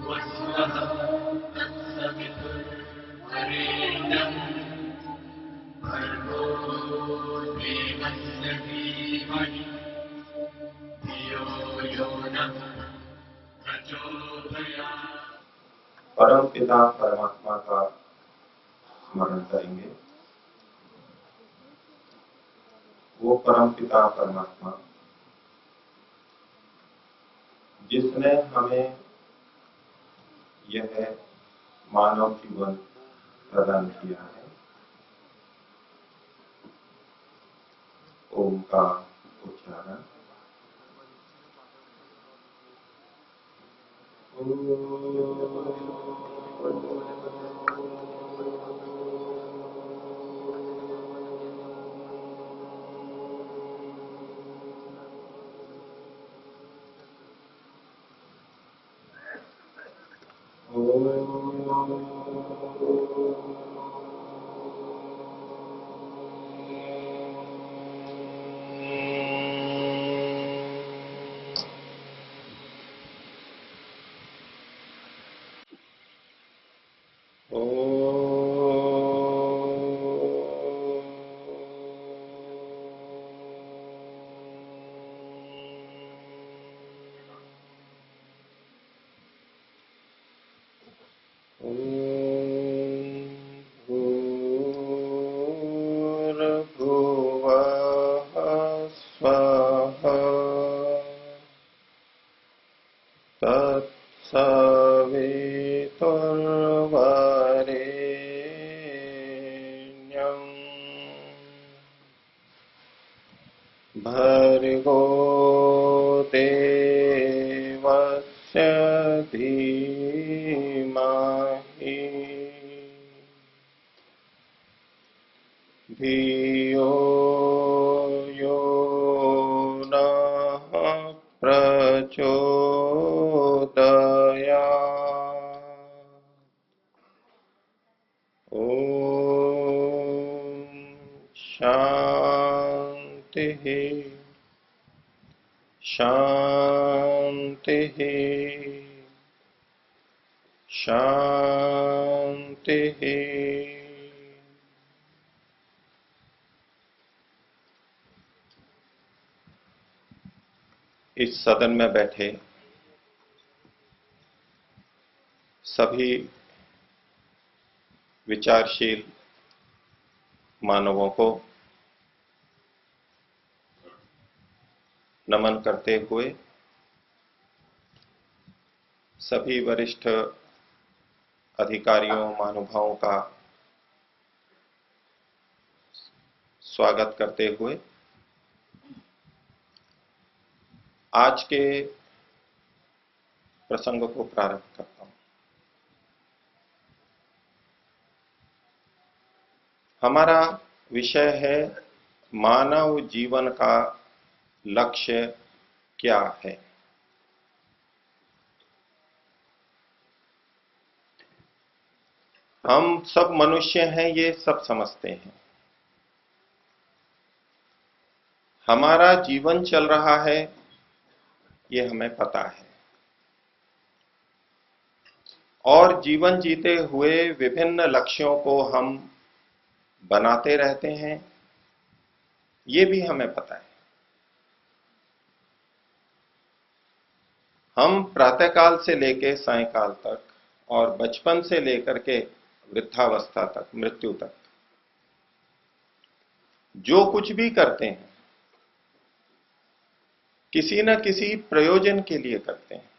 वस्वः तत्सवितुर्वरेण्यम् भर्गो देवस्य धीमहि धियो यो नः प्रचोदयात्। परम पिता परमात्मा का स्मरण करेंगे। वो परम पिता परमात्मा जिसने हमें यह मानव जीवन प्रदान किया है। ओम का उच्चारण। भर्गो देवस्य धीमहि धियो यो नः प्रचोदयात्। ओम शांति शांति शांति। इस सदन में बैठे सभी विचारशील मानवों को नमन करते हुए सभी वरिष्ठ अधिकारियों महानुभावों का स्वागत करते हुए आज के प्रसंग को प्रारंभ करता हूं। हमारा विषय है मानव जीवन का लक्ष्य क्या है। हम सब मनुष्य हैं, ये सब समझते हैं। हमारा जीवन चल रहा है, ये हमें पता है। और जीवन जीते हुए विभिन्न लक्ष्यों को हम बनाते रहते हैं, ये भी हमें पता है। हम प्रातःकाल से लेकर सायंकाल तक और बचपन से लेकर के वृद्धावस्था तक, मृत्यु तक जो कुछ भी करते हैं किसी न किसी प्रयोजन के लिए करते हैं,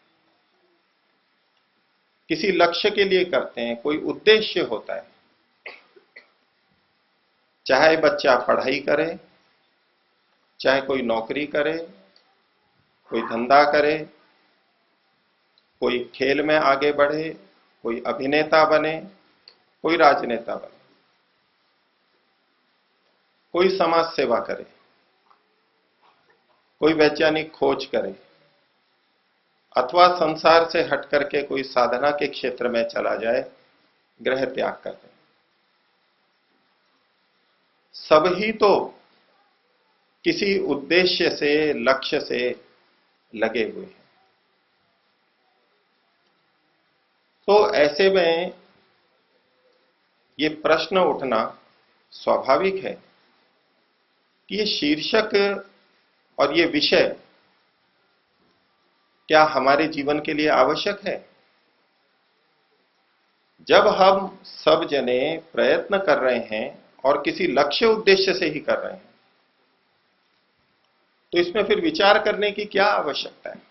किसी लक्ष्य के लिए करते हैं, कोई उद्देश्य होता है। चाहे बच्चा पढ़ाई करे, चाहे कोई नौकरी करे, कोई धंधा करे, कोई खेल में आगे बढ़े, कोई अभिनेता बने, कोई राजनेता बने, कोई समाज सेवा करे, कोई वैज्ञानिक खोज करे, अथवा संसार से हट करके कोई साधना के क्षेत्र में चला जाए, ग्रह त्याग कर दे। सब ही तो किसी उद्देश्य से, लक्ष्य से लगे हुए हैं। तो ऐसे में ये प्रश्न उठना स्वाभाविक है कि ये शीर्षक और ये विषय क्या हमारे जीवन के लिए आवश्यक है? जब हम सब जने प्रयत्न कर रहे हैं और किसी लक्ष्य उद्देश्य से ही कर रहे हैं, तो इसमें फिर विचार करने की क्या आवश्यकता है?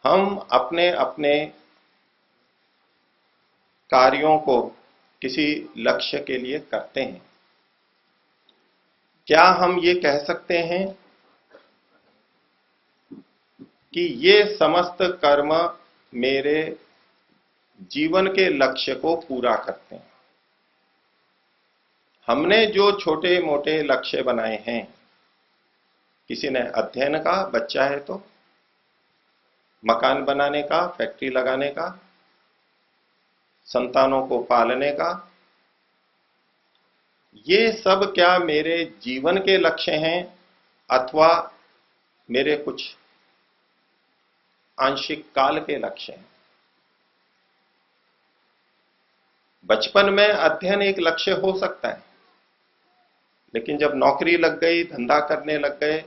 हम अपने अपने कार्यों को किसी लक्ष्य के लिए करते हैं। क्या हम ये कह सकते हैं कि ये समस्त कर्म मेरे जीवन के लक्ष्य को पूरा करते हैं? हमने जो छोटे मोटे लक्ष्य बनाए हैं, किसी ने अध्ययन का, बच्चा है तो मकान बनाने का, फैक्ट्री लगाने का, संतानों को पालने का, ये सब क्या मेरे जीवन के लक्ष्य हैं अथवा मेरे कुछ आंशिक काल के लक्ष्य हैं? बचपन में अध्ययन एक लक्ष्य हो सकता है, लेकिन जब नौकरी लग गई, धंधा करने लग गए,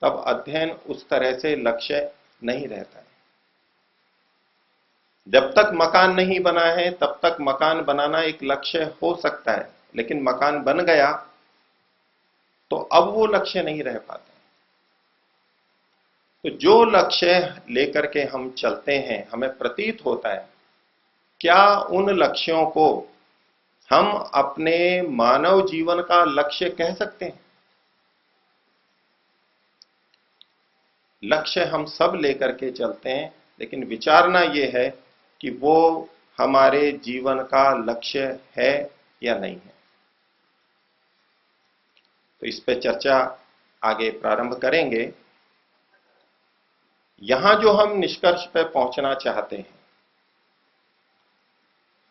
तब अध्ययन उस तरह से लक्ष्य नहीं रहता है। जब तक मकान नहीं बना है तब तक मकान बनाना एक लक्ष्य हो सकता है, लेकिन मकान बन गया तो अब वो लक्ष्य नहीं रह पाता। तो जो लक्ष्य लेकर के हम चलते हैं, हमें प्रतीत होता है, क्या उन लक्ष्यों को हम अपने मानव जीवन का लक्ष्य कह सकते हैं? लक्ष्य हम सब लेकर के चलते हैं, लेकिन विचारना यह है कि वो हमारे जीवन का लक्ष्य है या नहीं है। तो इस पे चर्चा आगे प्रारंभ करेंगे। यहां जो हम निष्कर्ष पे पहुंचना चाहते हैं,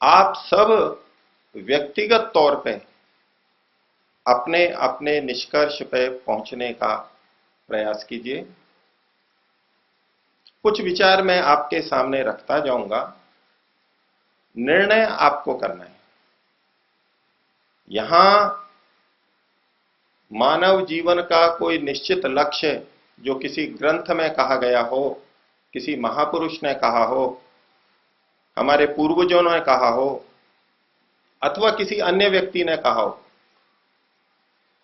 आप सब व्यक्तिगत तौर पे अपने अपने निष्कर्ष पे पहुंचने का प्रयास कीजिए। कुछ विचार मैं आपके सामने रखता जाऊंगा, निर्णय आपको करना है। यहां मानव जीवन का कोई निश्चित लक्ष्य जो किसी ग्रंथ में कहा गया हो, किसी महापुरुष ने कहा हो, हमारे पूर्वजों ने कहा हो, अथवा किसी अन्य व्यक्ति ने कहा हो,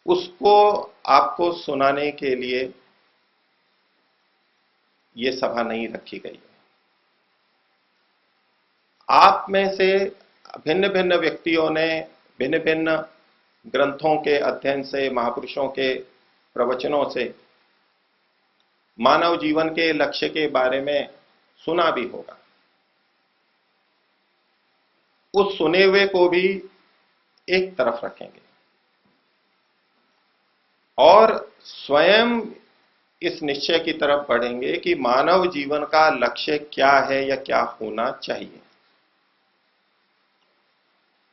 उसको आपको सुनाने के लिए ये सभा नहीं रखी गई है। आप में से भिन्न भिन्न व्यक्तियों ने भिन्न भिन्न ग्रंथों के अध्ययन से, महापुरुषों के प्रवचनों से मानव जीवन के लक्ष्य के बारे में सुना भी होगा। उस सुने हुए को भी एक तरफ रखेंगे और स्वयं इस निश्चय की तरफ बढ़ेंगे कि मानव जीवन का लक्ष्य क्या है या क्या होना चाहिए।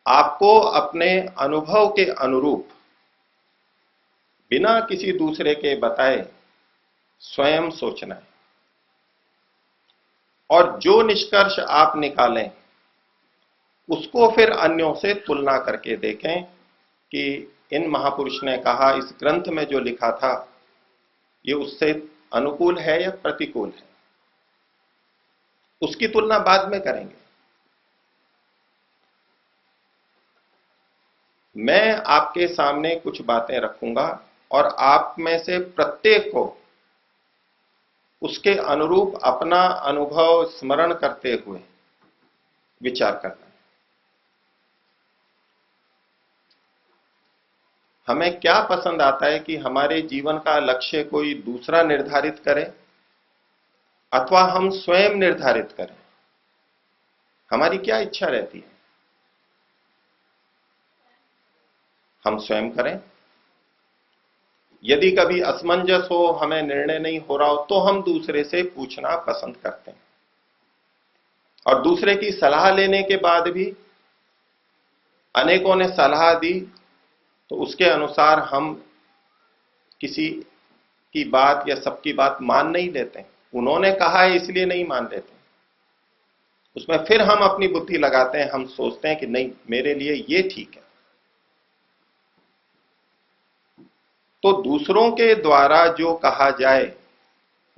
आपको अपने अनुभव के अनुरूप, बिना किसी दूसरे के बताए, स्वयं सोचना है और जो निष्कर्ष आप निकालें उसको फिर अन्यों से तुलना करके देखें कि इन महापुरुष ने कहा, इस ग्रंथ में जो लिखा था, ये उससे अनुकूल है या प्रतिकूल है। उसकी तुलना बाद में करेंगे। मैं आपके सामने कुछ बातें रखूंगा और आप में से प्रत्येक को उसके अनुरूप अपना अनुभव स्मरण करते हुए विचार करना है। हमें क्या पसंद आता है कि हमारे जीवन का लक्ष्य कोई दूसरा निर्धारित करे अथवा हम स्वयं निर्धारित करें? हमारी क्या इच्छा रहती है? हम स्वयं करें। यदि कभी असमंजस हो, हमें निर्णय नहीं हो रहा हो, तो हम दूसरे से पूछना पसंद करते हैं और दूसरे की सलाह लेने के बाद भी अनेकों ने सलाह दी तो उसके अनुसार हम किसी की बात या सबकी बात मान नहीं लेते। उन्होंने कहा है इसलिए नहीं मान लेते, उसमें फिर हम अपनी बुद्धि लगाते हैं, हम सोचते हैं कि नहीं मेरे लिए ये ठीक है। तो दूसरों के द्वारा जो कहा जाए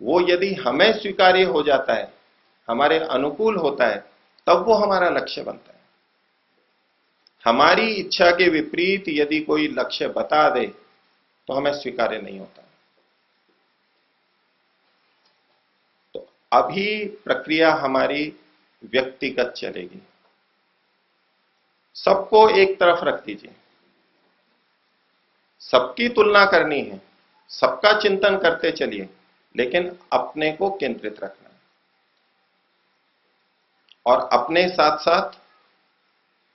वो यदि हमें स्वीकार्य हो जाता है, हमारे अनुकूल होता है, तब वो हमारा लक्ष्य बनता है। हमारी इच्छा के विपरीत यदि कोई लक्ष्य बता दे तो हमें स्वीकार्य नहीं होता। तो अभी प्रक्रिया हमारी व्यक्तिगत चलेगी। सबको एक तरफ रख दीजिए, सबकी तुलना करनी है, सबका चिंतन करते चलिए, लेकिन अपने को केंद्रित रखना है। और अपने साथ साथ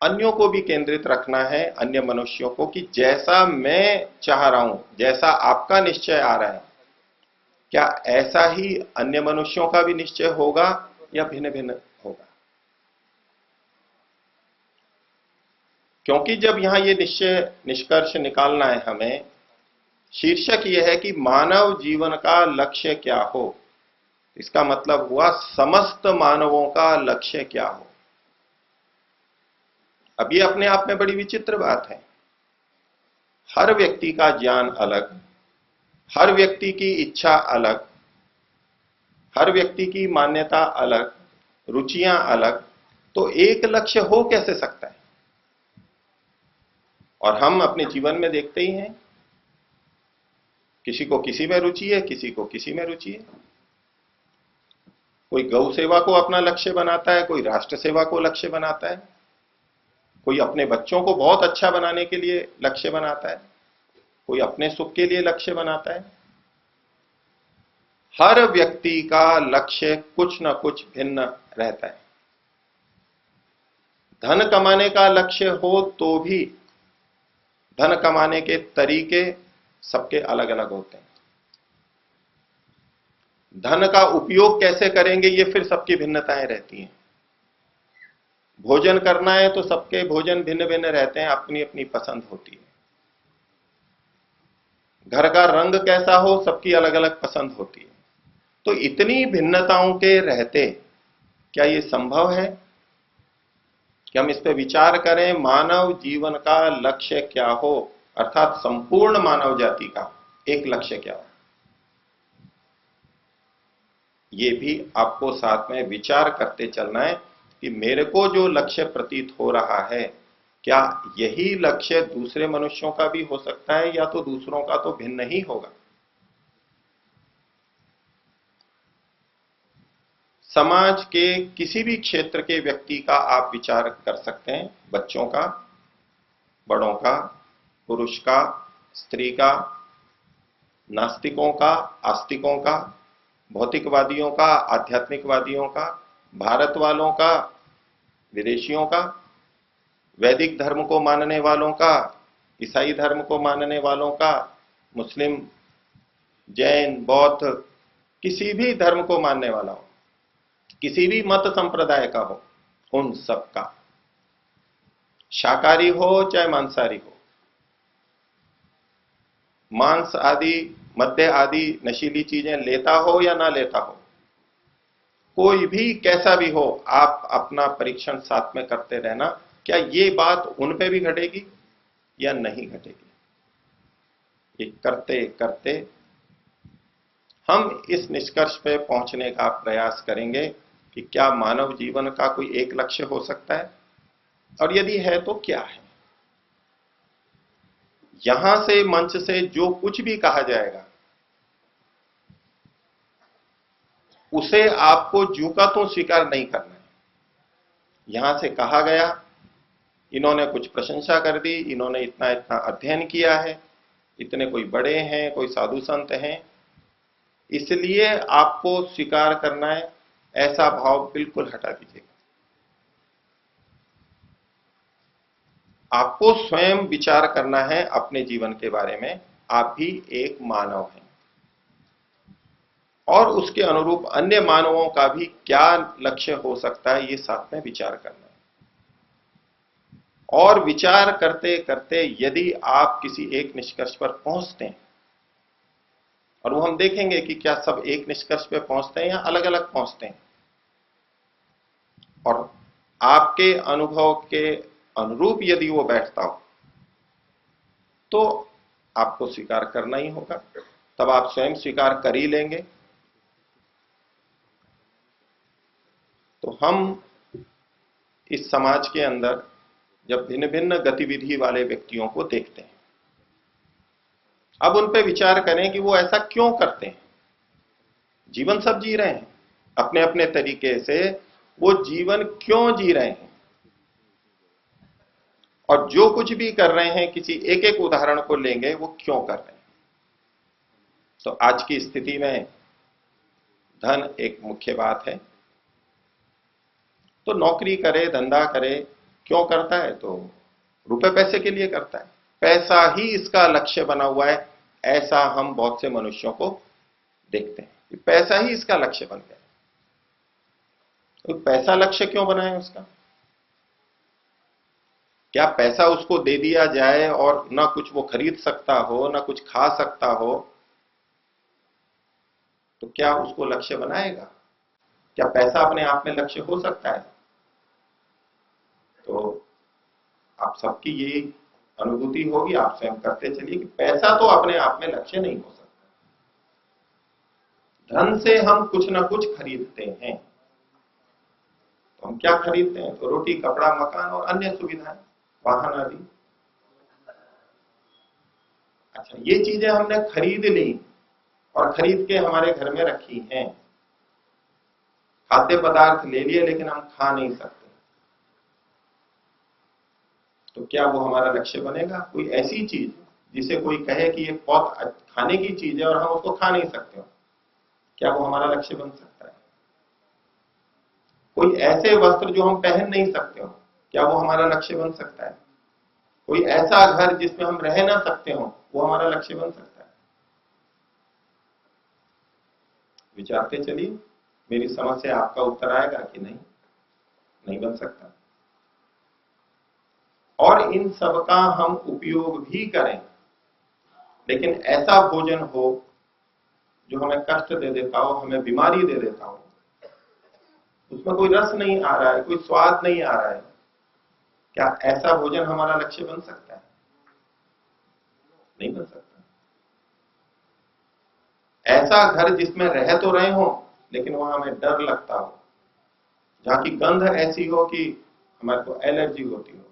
अन्यों को भी केंद्रित रखना है, अन्य मनुष्यों को, कि जैसा मैं चाह रहा हूं, जैसा आपका निश्चय आ रहा है, क्या ऐसा ही अन्य मनुष्यों का भी निश्चय होगा या भिन्न भिन्न होगा। क्योंकि जब यहां ये निष्कर्ष निकालना है हमें, शीर्षक यह है कि मानव जीवन का लक्ष्य क्या हो। इसका मतलब हुआ समस्त मानवों का लक्ष्य क्या हो। अब ये अपने आप में बड़ी विचित्र बात है। हर व्यक्ति का ज्ञान अलग, हर व्यक्ति की इच्छा अलग, हर व्यक्ति की मान्यता अलग, रुचियां अलग, तो एक लक्ष्य हो कैसे सकता है। और हम अपने जीवन में देखते ही हैं, किसी को किसी में रुचि है, किसी को किसी में रुचि है। कोई गौ सेवा को अपना लक्ष्य बनाता है, कोई राष्ट्र सेवा को लक्ष्य बनाता है, कोई अपने बच्चों को बहुत अच्छा बनाने के लिए लक्ष्य बनाता है, कोई अपने सुख के लिए लक्ष्य बनाता है। हर व्यक्ति का लक्ष्य कुछ न कुछ भिन्न रहता है। धन कमाने का लक्ष्य हो तो भी धन कमाने के तरीके सबके अलग अलग होते हैं। धन का उपयोग कैसे करेंगे ये फिर सबकी भिन्नताएं रहती हैं। भोजन करना है तो सबके भोजन भिन्न भिन्न रहते हैं, अपनी अपनी पसंद होती है। घर का रंग कैसा हो सबकी अलग अलग पसंद होती है। तो इतनी भिन्नताओं के रहते क्या ये संभव है कि हम इस पर विचार करें, मानव जीवन का लक्ष्य क्या हो, अर्थात संपूर्ण मानव जाति का एक लक्ष्य क्या हो। ये भी आपको साथ में विचार करते चलना है कि मेरे को जो लक्ष्य प्रतीत हो रहा है, क्या यही लक्ष्य दूसरे मनुष्यों का भी हो सकता है या तो दूसरों का तो भिन्न ही होगा। समाज के किसी भी क्षेत्र के व्यक्ति का आप विचार कर सकते हैं, बच्चों का, बड़ों का, पुरुष का, स्त्री का, नास्तिकों का, आस्तिकों का, भौतिकवादियों का, आध्यात्मिकवादियों का, भारत वालों का, विदेशियों का, वैदिक धर्म को मानने वालों का, ईसाई धर्म को मानने वालों का, मुस्लिम, जैन, बौद्ध, किसी भी धर्म को मानने वाला हो, किसी भी मत संप्रदाय का हो, उन सब का, शाकाहारी हो चाहे मांसाहारी हो, मांस आदि, मद्य आदि नशीली चीजें लेता हो या ना लेता हो, कोई भी कैसा भी हो, आप अपना परीक्षण साथ में करते रहना, क्या ये बात उन पे भी घटेगी या नहीं घटेगी। ये करते करते हम इस निष्कर्ष पे पहुंचने का प्रयास करेंगे कि क्या मानव जीवन का कोई एक लक्ष्य हो सकता है, और यदि है तो क्या है। यहां से मंच से जो कुछ भी कहा जाएगा उसे आपको जू का तो स्वीकार नहीं करना है। यहां से कहा गया, इन्होंने कुछ प्रशंसा कर दी, इन्होंने इतना इतना अध्ययन किया है, इतने कोई बड़े हैं, कोई साधु संत हैं, इसलिए आपको स्वीकार करना है, ऐसा भाव बिल्कुल हटा दीजिएगा। आपको स्वयं विचार करना है अपने जीवन के बारे में, आप भी एक मानव हैं और उसके अनुरूप अन्य मानवों का भी क्या लक्ष्य हो सकता है, ये साथ में विचार करना है। और विचार करते करते यदि आप किसी एक निष्कर्ष पर पहुंचते हैं और वो हम देखेंगे कि क्या सब एक निष्कर्ष पे पहुंचते हैं या अलग अलग पहुंचते हैं। और आपके अनुभव के अनुरूप यदि वो बैठता हो तो आपको स्वीकार करना ही होगा, तब आप स्वयं स्वीकार कर ही लेंगे। तो हम इस समाज के अंदर जब भिन्न भिन्न गतिविधि वाले व्यक्तियों को देखते हैं, अब उन पर विचार करें कि वो ऐसा क्यों करते हैं। जीवन सब जी रहे हैं अपने अपने तरीके से, वो जीवन क्यों जी रहे हैं और जो कुछ भी कर रहे हैं, किसी एक एक उदाहरण को लेंगे वो क्यों कर रहे हैं। तो आज की स्थिति में धन एक मुख्य बात है। तो नौकरी करे, धंधा करे, क्यों करता है? तो रुपए पैसे के लिए करता है, पैसा ही इसका लक्ष्य बना हुआ है। ऐसा हम बहुत से मनुष्यों को देखते हैं कि पैसा ही इसका लक्ष्य बन गया। तो पैसा लक्ष्य क्यों बना है उसका? क्या पैसा उसको दे दिया जाए और ना कुछ वो खरीद सकता हो, ना कुछ खा सकता हो, तो क्या उसको लक्ष्य बनाएगा? क्या पैसा अपने आप में लक्ष्य हो सकता है? तो आप सबकी ये अनुभूति होगी, आप स्वयं करते चलिए कि पैसा तो अपने आप में लक्ष्य नहीं हो सकता। धन से हम कुछ ना कुछ खरीदते हैं। तो हम क्या खरीदते हैं? तो रोटी, कपड़ा, मकान और अन्य सुविधाएं, वाहन आदि। अच्छा, ये चीजें हमने खरीद ली और खरीद के हमारे घर में रखी हैं। खाद्य पदार्थ ले लिए लेकिन हम खा नहीं सकते, तो क्या वो हमारा लक्ष्य बनेगा? कोई ऐसी चीज जिसे कोई कहे कि ये बहुत खाने की चीज है और हम उसको खा नहीं सकते हो, क्या वो हमारा लक्ष्य बन सकता है? कोई ऐसे वस्त्र जो हम पहन नहीं सकते हो, क्या वो हमारा लक्ष्य बन सकता है? कोई ऐसा घर जिसमें हम रह ना सकते हो, वो हमारा लक्ष्य बन सकता है? विचारते चलिए, मेरी समझ से आपका उत्तर आएगा कि नहीं, नहीं बन सकता। और इन सब का हम उपयोग भी करें, लेकिन ऐसा भोजन हो जो हमें कष्ट दे देता हो, हमें बीमारी दे देता हो, उसमें कोई रस नहीं आ रहा है, कोई स्वाद नहीं आ रहा है, क्या ऐसा भोजन हमारा लक्ष्य बन सकता है? नहीं बन सकता। ऐसा घर जिसमें रह तो रहे हो लेकिन वहां हमें डर लगता हो, जहां की गंध ऐसी हो कि हमारे को एलर्जी होती हो,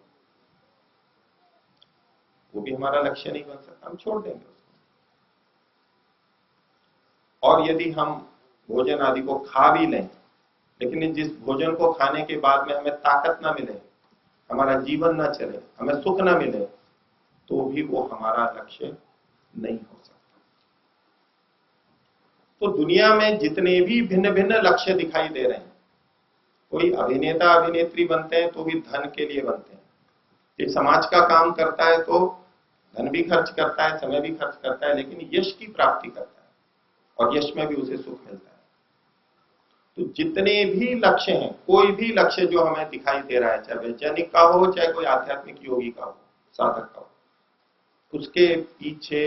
वो भी हमारा लक्ष्य नहीं बन सकता, हम छोड़ देंगे उसको। और यदि हम भोजन आदि को खा भी लें, लेकिन जिस भोजन को खाने के बाद में हमें ताकत ना मिले, हमारा जीवन ना चले, हमें सुख ना मिले, तो भी वो हमारा लक्ष्य नहीं हो सकता। तो दुनिया में जितने भी भिन्न भिन्न लक्ष्य दिखाई दे रहे हैं, कोई अभिनेता अभिनेत्री बनते हैं तो भी धन के लिए बनते हैं, ये समाज का काम करता है तो धन भी खर्च करता है, समय भी खर्च करता है, लेकिन यश की प्राप्ति करता है और यश में भी उसे सुख मिलता है। तो जितने भी लक्ष्य हैं, कोई भी लक्ष्य जो हमें दिखाई दे रहा है, चाहे वैज्ञानिक का हो, चाहे कोई आध्यात्मिक योगी का हो, साधक का हो, उसके पीछे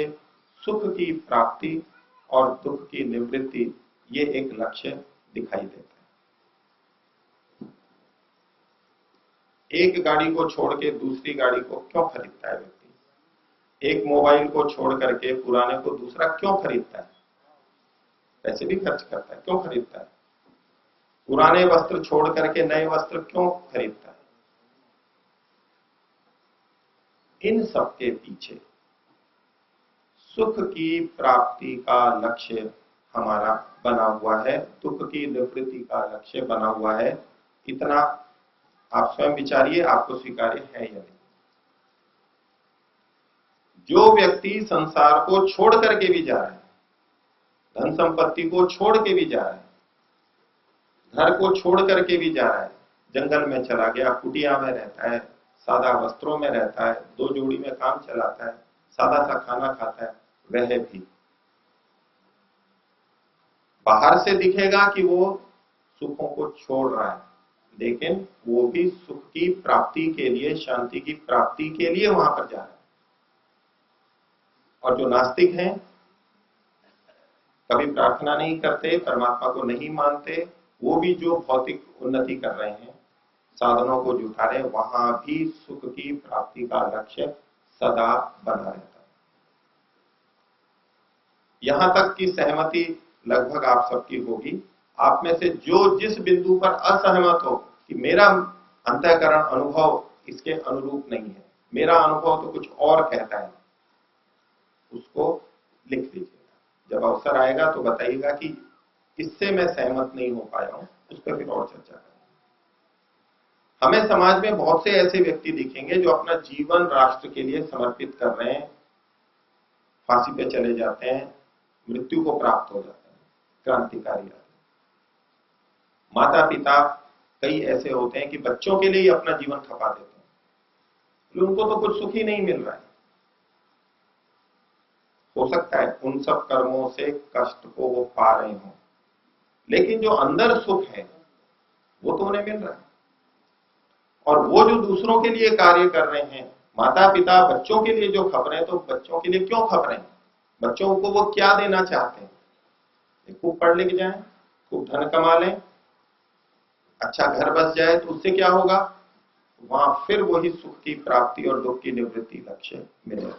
सुख की प्राप्ति और दुख की निवृत्ति, ये एक लक्ष्य दिखाई देता है। एक गाड़ी को छोड़ के दूसरी गाड़ी को क्यों खरीदता है व्यक्ति? एक मोबाइल को छोड़ करके पुराने को दूसरा क्यों खरीदता है? पैसे भी खर्च करता है, क्यों खरीदता है? पुराने वस्त्र छोड़ करके नए वस्त्र क्यों खरीदता है? इन सब के पीछे सुख की प्राप्ति का लक्ष्य हमारा बना हुआ है, दुख की निवृत्ति का लक्ष्य बना हुआ है। इतना आप स्वयं विचारिए, आपको स्वीकार्य है या नहीं? जो व्यक्ति संसार को छोड़ करके भी जा रहा है, धन संपत्ति को छोड़ के भी जा रहा है, घर को छोड़ करके भी जा रहा है, जंगल में चला गया, कुटिया में रहता है, सादा वस्त्रों में रहता है, दो जोड़ी में काम चलाता है, सादा सा खाना खाता है, वह भी बाहर से दिखेगा कि वो सुखों को छोड़ रहा है, लेकिन वो भी सुख की प्राप्ति के लिए, शांति की प्राप्ति के लिए वहां पर जा रहा है। और जो नास्तिक हैं, कभी प्रार्थना नहीं करते, परमात्मा को नहीं मानते, वो भी जो भौतिक उन्नति कर रहे हैं, साधनों को जुटा रहे हैं, वहां भी सुख की प्राप्ति का लक्ष्य सदा बना रहता है। यहां तक की सहमति लगभग आप सबकी होगी। आप में से जो जिस बिंदु पर असहमत हो कि मेरा अंतःकरण अनुभव इसके अनुरूप नहीं है, मेरा अनुभव तो कुछ और कहता है, उसको लिख लीजिएगा। जब अवसर आएगा तो बताइएगा कि इससे मैं सहमत नहीं हो पाया हूं, उस पर फिर और चर्चा करें। हमें समाज में बहुत से ऐसे व्यक्ति दिखेंगे जो अपना जीवन राष्ट्र के लिए समर्पित कर रहे हैं, फांसी पे चले जाते हैं, मृत्यु को प्राप्त हो जाते हैं, क्रांतिकारी आते हैं। माता पिता कई ऐसे होते हैं कि बच्चों के लिए ही अपना जीवन खपा देते हैं, तो उनको तो कुछ सुख ही नहीं मिल रहा है। हो सकता है उन सब कर्मों से कष्ट को वो पा रहे हों, लेकिन जो अंदर सुख है वो तो उन्हें मिल रहा है। और वो जो दूसरों के लिए कार्य कर रहे हैं, माता पिता बच्चों के लिए जो खप रहे हैं, तो बच्चों के लिए क्यों खप रहे हैं? बच्चों को वो क्या देना चाहते हैं? खूब पढ़ लिख जाएं, खूब धन कमा लें, अच्छा घर बस जाए, तो उससे क्या होगा? वहां फिर वही सुख की प्राप्ति और दुख की निवृत्ति लक्ष्य मिलेगा।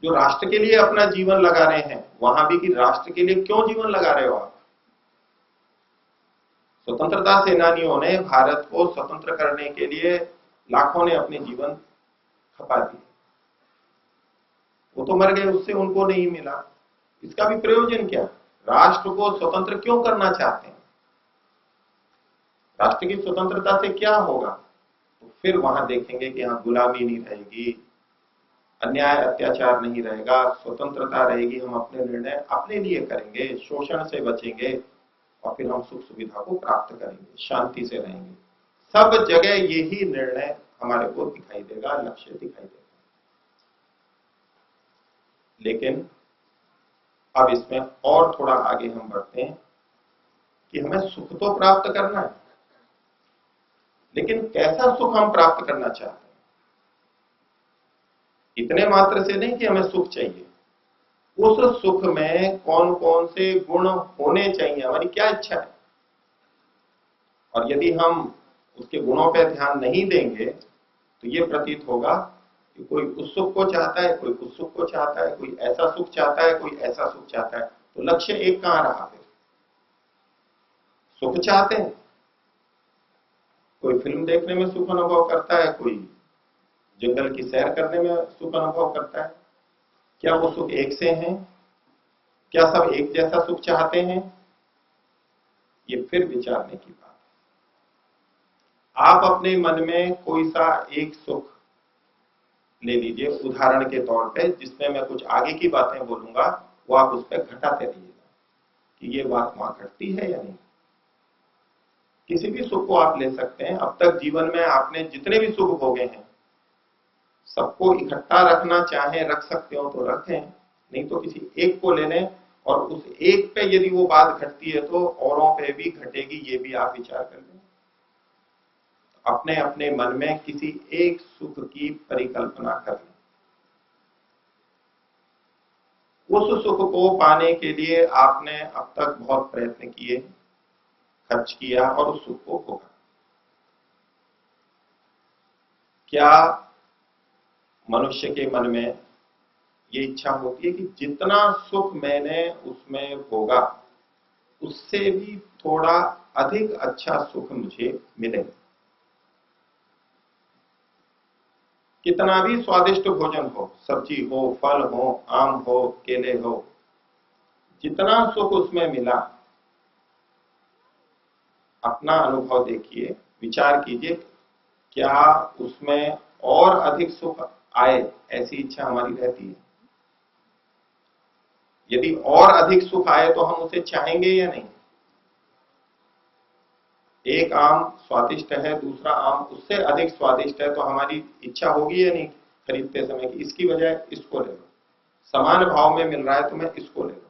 जो राष्ट्र के लिए अपना जीवन लगा रहे हैं, वहां भी कि राष्ट्र के लिए क्यों जीवन लगा रहे हो आप? स्वतंत्रता सेनानियों ने भारत को स्वतंत्र करने के लिए लाखों ने अपने जीवन खपा दिए, वो तो मर गए, उससे उनको नहीं मिला। इसका भी प्रयोजन क्या? राष्ट्र को स्वतंत्र क्यों करना चाहते हैं? राष्ट्र की स्वतंत्रता से क्या होगा? तो फिर वहां देखेंगे कि यहां गुलामी नहीं रहेगी, अन्याय अत्याचार नहीं रहेगा, स्वतंत्रता रहेगी, हम अपने निर्णय अपने लिए करेंगे, शोषण से बचेंगे और फिर हम सुख सुविधा को प्राप्त करेंगे, शांति से रहेंगे। सब जगह यही निर्णय हमारे को दिखाई देगा, लक्ष्य दिखाई देगा। लेकिन अब इसमें और थोड़ा आगे हम बढ़ते हैं कि हमें सुख तो प्राप्त करना है, लेकिन कैसा सुख हम प्राप्त करना चाहते हैं? इतने मात्र से नहीं कि हमें सुख चाहिए, उस सुख में कौन कौन से गुण होने चाहिए, हमारी क्या इच्छा है। और यदि हम उसके गुणों पर ध्यान नहीं देंगे तो ये प्रतीत होगा कि कोई उस सुख को चाहता है, कोई उस सुख को चाहता है, कोई ऐसा सुख चाहता है, कोई ऐसा सुख चाहता है, तो लक्ष्य एक कहां रहा? फिर सुख चाहते हैं, कोई फिल्म देखने में सुख अनुभव करता है, कोई जंगल की सैर करने में सुख अनुभव करता है। क्या वो सुख एक से हैं? क्या सब एक जैसा सुख चाहते हैं? ये फिर विचारने की बात है। आप अपने मन में कोई सा एक सुख ले लीजिए उदाहरण के तौर पे, जिसमें मैं कुछ आगे की बातें बोलूंगा, वो आप उस पर घटाते रहिएगा कि ये बात वहां घटती है या नहीं। किसी भी सुख को आप ले सकते हैं। अब तक जीवन में आपने जितने भी सुख भोगे हैं, सबको इकट्ठा रखना चाहे रख सकते हो तो रखें, नहीं तो किसी एक को ले लें, और उस एक पे यदि वो बात घटती है तो औरों पे भी घटेगी, ये भी आप विचार कर लें। अपने अपने मन में किसी एक सुख की परिकल्पना कर लें। उस सुख को पाने के लिए आपने अब तक बहुत प्रयत्न किए, खर्च किया और उस सुख को भोगा। क्या मनुष्य के मन में ये इच्छा होती है कि जितना सुख मैंने उसमें भोगा, उससे भी थोड़ा अधिक अच्छा सुख मुझे मिले? कितना भी स्वादिष्ट भोजन हो, सब्जी हो, फल हो, आम हो, केले हो, जितना सुख उसमें मिला, अपना अनुभव देखिए, विचार कीजिए, क्या उसमें और अधिक सुख आए ऐसी इच्छा हमारी रहती है? यदि और अधिक सुख आए तो हम उसे चाहेंगे या नहीं? एक आम स्वादिष्ट है, दूसरा आम उससे अधिक स्वादिष्ट है, तो हमारी इच्छा होगी या नहीं खरीदते समय कि इसकी बजाय इसको ले लो, समान भाव में मिल रहा है तो मैं इसको ले लूं।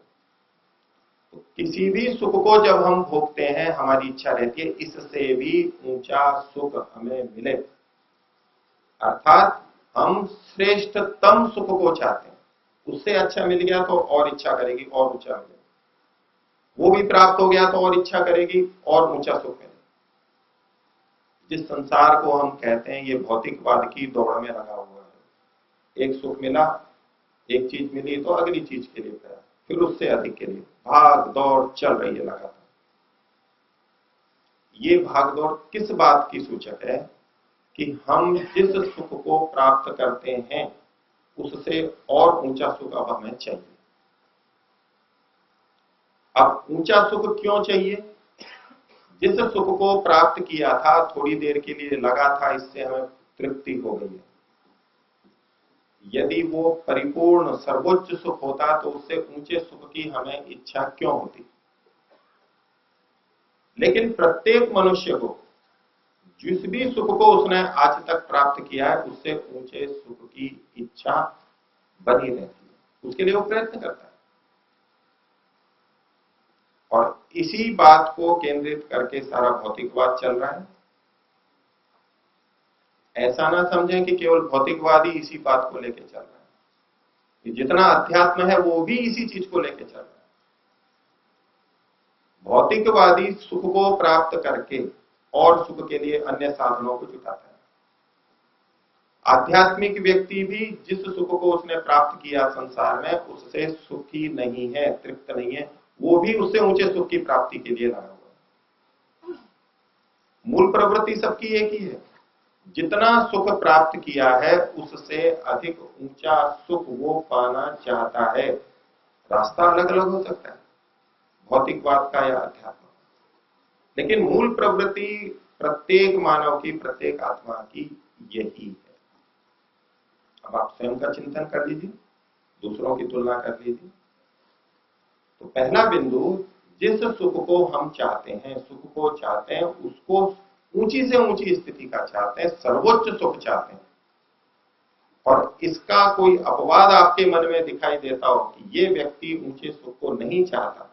तो किसी भी सुख को जब हम भोगते हैं, हमारी इच्छा रहती है इससे भी ऊंचा सुख हमें मिले, अर्थात हम श्रेष्ठतम सुख को चाहते हैं। उससे अच्छा मिल गया तो और इच्छा करेगी और ऊंचा मिले, वो भी प्राप्त हो गया तो और इच्छा करेगी और ऊंचा सुख मिले। जिस संसार को हम कहते हैं ये भौतिकवाद की दौड़ में लगा हुआ है। एक सुख मिला, एक चीज मिली तो अगली चीज के लिए प्रयास, फिर उससे अधिक के लिए भाग दौड़ चल रही है लगातार। ये भाग दौड़ किस बात की सूचक है? कि हम जिस सुख को प्राप्त करते हैं उससे और ऊंचा सुख अब हमें चाहिए। अब ऊंचा सुख क्यों चाहिए? जिस सुख को प्राप्त किया था थोड़ी देर के लिए लगा था, इससे हमें तृप्ति हो गई है। यदि वो परिपूर्ण सर्वोच्च सुख होता तो उससे ऊंचे सुख की हमें इच्छा क्यों होती? लेकिन प्रत्येक मनुष्य को जिस भी सुख को उसने आज तक प्राप्त किया है उससे ऊंचे सुख की इच्छा बनी रहती है, उसके लिए वो प्रयत्न करता है। और इसी बात को केंद्रित करके सारा भौतिकवाद चल रहा है। ऐसा ना समझें कि केवल भौतिकवाद ही इसी बात को लेकर चल रहा है, कि जितना अध्यात्म है वो भी इसी चीज को लेकर चल रहा है। भौतिकवादी सुख को प्राप्त करके और सुख के लिए अन्य साधनों को जुटाता है। आध्यात्मिक व्यक्ति भी जिस सुख को उसने प्राप्त किया संसार में उससे सुखी नहीं है, तृप्त नहीं है, वो भी उससे ऊंचे सुख की प्राप्ति के लिए लगा हुआ है। मूल प्रवृत्ति सबकी एक ही है। जितना सुख प्राप्त किया है उससे अधिक ऊंचा सुख वो पाना चाहता है। रास्ता अलग अलग हो सकता है, भौतिकवाद का या अध्यात्म, लेकिन मूल प्रवृत्ति प्रत्येक मानव की, प्रत्येक आत्मा की यही है। अब आप स्वयं का चिंतन कर लीजिए, दूसरों की तुलना कर लीजिए। तो पहला बिंदु, जिस सुख को हम चाहते हैं, सुख को चाहते हैं, उसको ऊंची से ऊंची स्थिति का चाहते हैं, सर्वोच्च सुख चाहते हैं। और इसका कोई अपवाद आपके मन में दिखाई देता हो कि ये व्यक्ति ऊंचे सुख को नहीं चाहता,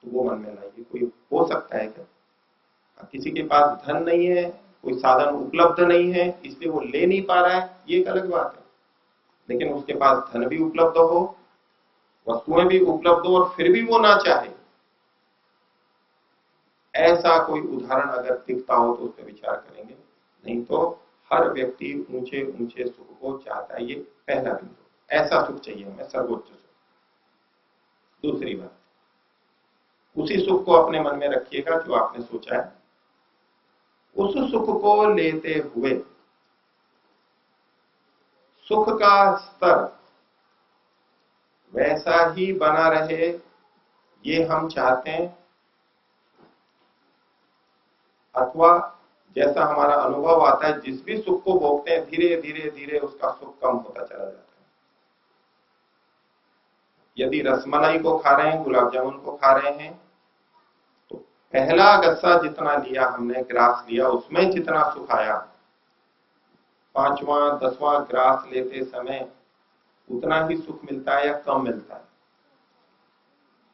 तो वो मन में लाइए। कोई हो सकता है क्या? किसी के पास धन नहीं है, कोई साधन उपलब्ध नहीं है, इसलिए वो ले नहीं पा रहा है, ये एक अलग बात है। लेकिन उसके पास धन भी उपलब्ध हो, वस्तुएं भी उपलब्ध हो और फिर भी वो ना चाहे, ऐसा कोई उदाहरण अगर दिखता हो तो उस पर विचार करेंगे। नहीं तो हर व्यक्ति ऊंचे ऊंचे सुख को चाहता है। ये पहला बिंदु, ऐसा सुख चाहिए हमें, सर्वोच्च सुख। दूसरी बात, उसी सुख को अपने मन में रखिएगा जो आपने सोचा है। उस सुख को लेते हुए सुख का स्तर वैसा ही बना रहे, ये हम चाहते हैं, अथवा जैसा हमारा अनुभव आता है जिस भी सुख को भोगते हैं धीरे धीरे धीरे उसका सुख कम होता चला जाता है। यदि रसमलाई को खा रहे हैं, गुलाब जामुन को खा रहे हैं, तो पहला गस्सा जितना लिया हमने, ग्रास लिया, उसमें जितना सुख आया, 5वां 10वां ग्रास लेते समय उतना ही सुख मिलता है या कम मिलता है?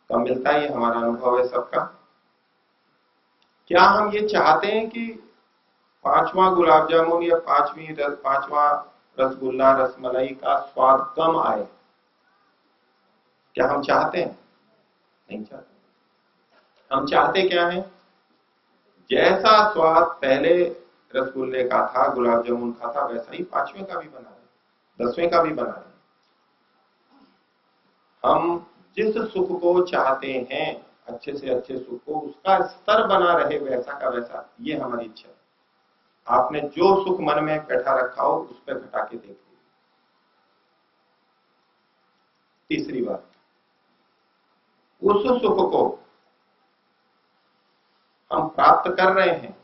कम मिलता है, ये हमारा अनुभव है सबका। क्या हम ये चाहते हैं कि 5वां गुलाब जामुन या 5वां रसगुल्ला, रसमलाई का स्वाद कम आए? क्या हम चाहते हैं? नहीं चाहते। हम चाहते क्या है? जैसा स्वाद पहले रसगुल्ले का था, गुलाब जामुन का था, वैसा ही 5वें का भी बना रहे, 10वें का भी बना रहे। हम जिस सुख को चाहते हैं, अच्छे से अच्छे सुख को, उसका स्तर बना रहे वैसा का वैसा, ये हमारी इच्छा है। आपने जो सुख मन में बैठा रखा हो उस पर घटा के देख लीजिए। तीसरी बात, उस सुख को हम प्राप्त कर रहे हैं,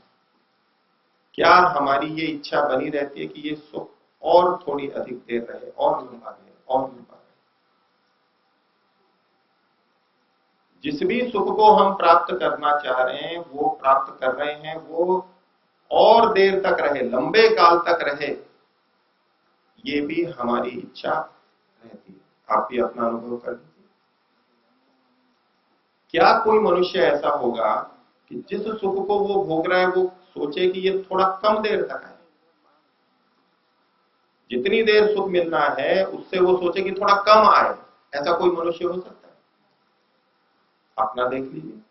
क्या हमारी ये इच्छा बनी रहती है कि ये सुख और थोड़ी अधिक देर रहे, और लंबा रहे, और लंबा रहे? जिस भी सुख को हम प्राप्त करना चाह रहे हैं, वो प्राप्त कर रहे हैं, वो और देर तक रहे, लंबे काल तक रहे, ये भी हमारी इच्छा रहती है। आप भी अपना अनुभव कर लीजिए। क्या कोई मनुष्य ऐसा होगा कि जिस सुख को वो भोग रहा है वो सोचे कि ये थोड़ा कम देर तक है? जितनी देर सुख मिलना है उससे वो सोचे कि थोड़ा कम आए, ऐसा कोई मनुष्य हो सकता है? अपना देख लीजिए,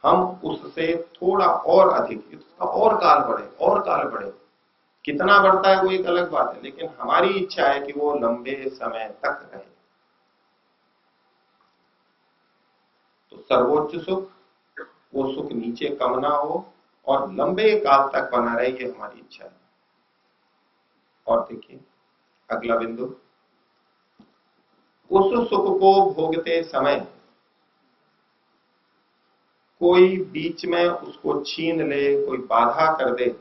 हम उससे थोड़ा और अधिक, उसका और काल बढ़े और काल बढ़े, कितना बढ़ता है वो एक अलग बात है, लेकिन हमारी इच्छा है कि वो लंबे समय तक रहे। तो सर्वोच्च सुख, वो सुख नीचे कम ना हो और लंबे काल तक बना रहे, ये हमारी इच्छा है। और देखिए अगला बिंदु, उस सुख को भोगते समय कोई बीच में उसको छीन ले, कोई बाधा कर दे,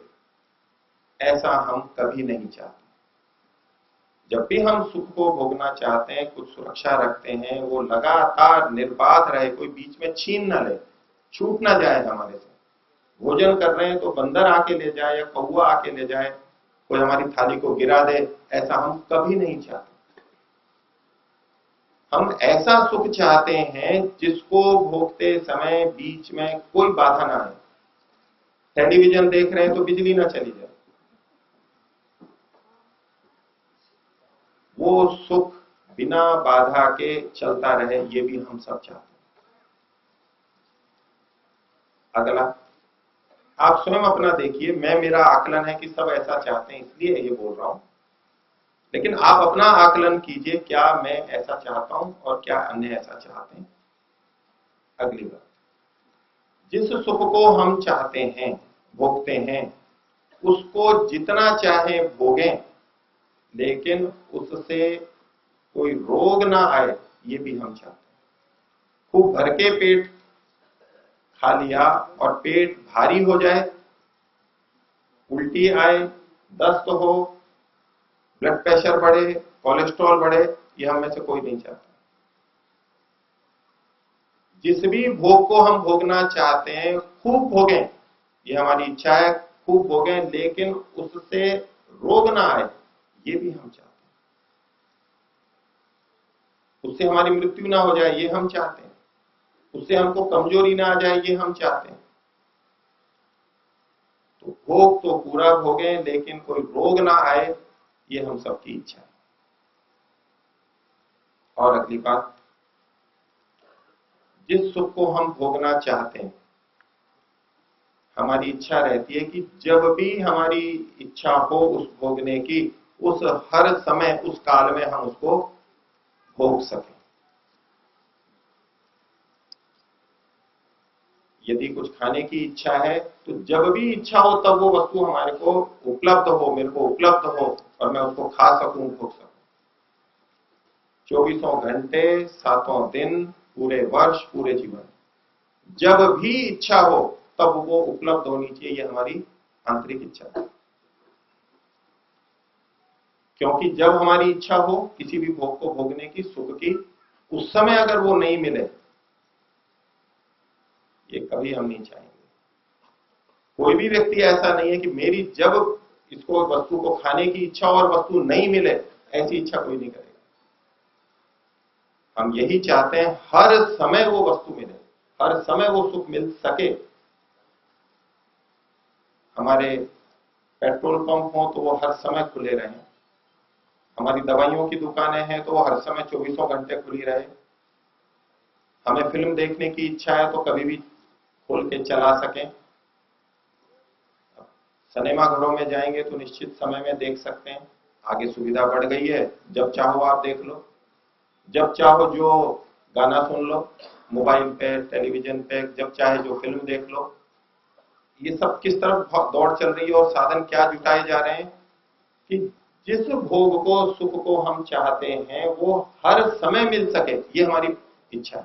ऐसा हम कभी नहीं चाहते। जब भी हम सुख को भोगना चाहते हैं, कुछ सुरक्षा रखते हैं, वो लगातार निर्बाध रहे, कोई बीच में छीन ना ले, छूट ना जाए हमारे से। भोजन कर रहे हैं तो बंदर आके ले जाए या कौवा आके ले जाए, कोई हमारी थाली को गिरा दे, ऐसा हम कभी नहीं चाहते। हम ऐसा सुख चाहते हैं जिसको भोगते समय बीच में कोई बाधा ना आए। टेलीविजन देख रहे हैं तो बिजली ना चली जाए, वो सुख बिना बाधा के चलता रहे, ये भी हम सब चाहते हैं। अगला, आप स्वयं अपना देखिए, मेरा आकलन है कि सब ऐसा चाहते हैं इसलिए ये बोल रहा हूं, लेकिन आप अपना आकलन कीजिए, क्या मैं ऐसा चाहता हूं और क्या अन्य ऐसा चाहते हैं। अगली बात, जिस सुख को हम चाहते हैं, भोगते हैं, उसको जितना चाहे भोगें, लेकिन उससे कोई रोग ना आए, ये भी हम चाहते हैं। खूब भर के पेट खा लिया और पेट भारी हो जाए, उल्टी आए, दस्त हो, ब्लड प्रेशर बढ़े, कोलेस्ट्रॉल बढ़े, ये हम में से कोई नहीं चाहता। जिस भी भोग को हम भोगना चाहते हैं, खूब भोगें, ये हमारी इच्छा है, खूब भोगें, लेकिन उससे रोग ना आए, ये भी हम चाहते हैं। उससे हमारी मृत्यु ना हो जाए, ये हम चाहते हैं। उससे हमको कमजोरी ना आ जाए, ये हम चाहते हैं। तो भोग तो पूरा भोगें, लेकिन कोई रोग ना आए, ये हम सबकी इच्छा है। और अगली बात, जिस सुख को हम भोगना चाहते हैं, हमारी इच्छा रहती है कि जब भी हमारी इच्छा हो उस भोगने की, उस हर समय उस काल में हम उसको भोग सकें। यदि कुछ खाने की इच्छा है तो जब भी इच्छा हो तब वो वस्तु हमारे को उपलब्ध हो, मेरे को उपलब्ध हो और मैं उसको खा सकूं, भोग सकूं। 24 घंटे, 7 दिन, पूरे वर्ष, पूरे जीवन, जब भी इच्छा हो तब वो उपलब्ध होनी चाहिए, ये हमारी आंतरिक इच्छा है। क्योंकि जब हमारी इच्छा हो किसी भी भोग को भोगने की, सुख की, उस समय अगर वो नहीं मिले, ये कभी हम नहीं चाहेंगे। कोई भी व्यक्ति ऐसा नहीं है कि मेरी जब इसको वस्तु को खाने की इच्छा और वस्तु नहीं मिले, ऐसी इच्छा कोई नहीं करेगा। हम यही चाहते हैं हर समय वो वस्तु मिले, हर समय वो सुख मिल सके। हमारे पेट्रोल पंप हो तो वो हर समय खुले रहें, हमारी दवाइयों की दुकानें हैं तो वो हर समय 24 घंटे खुली रहे। हमें फिल्म देखने की इच्छा है तो कभी भी खोल के चला सकें। सिनेमा घरों में जाएंगे तो निश्चित समय में देख सकते हैं, आगे सुविधा बढ़ गई है, जब चाहो आप देख लो, जब चाहो जो गाना सुन लो, मोबाइल पे, टेलीविजन पे, जब चाहे जो फिल्म देख लो। ये सब किस तरफ दौड़ चल रही है और साधन क्या जुटाए जा रहे हैं कि जिस भोग को, सुख को हम चाहते हैं वो हर समय मिल सके, ये हमारी इच्छा है।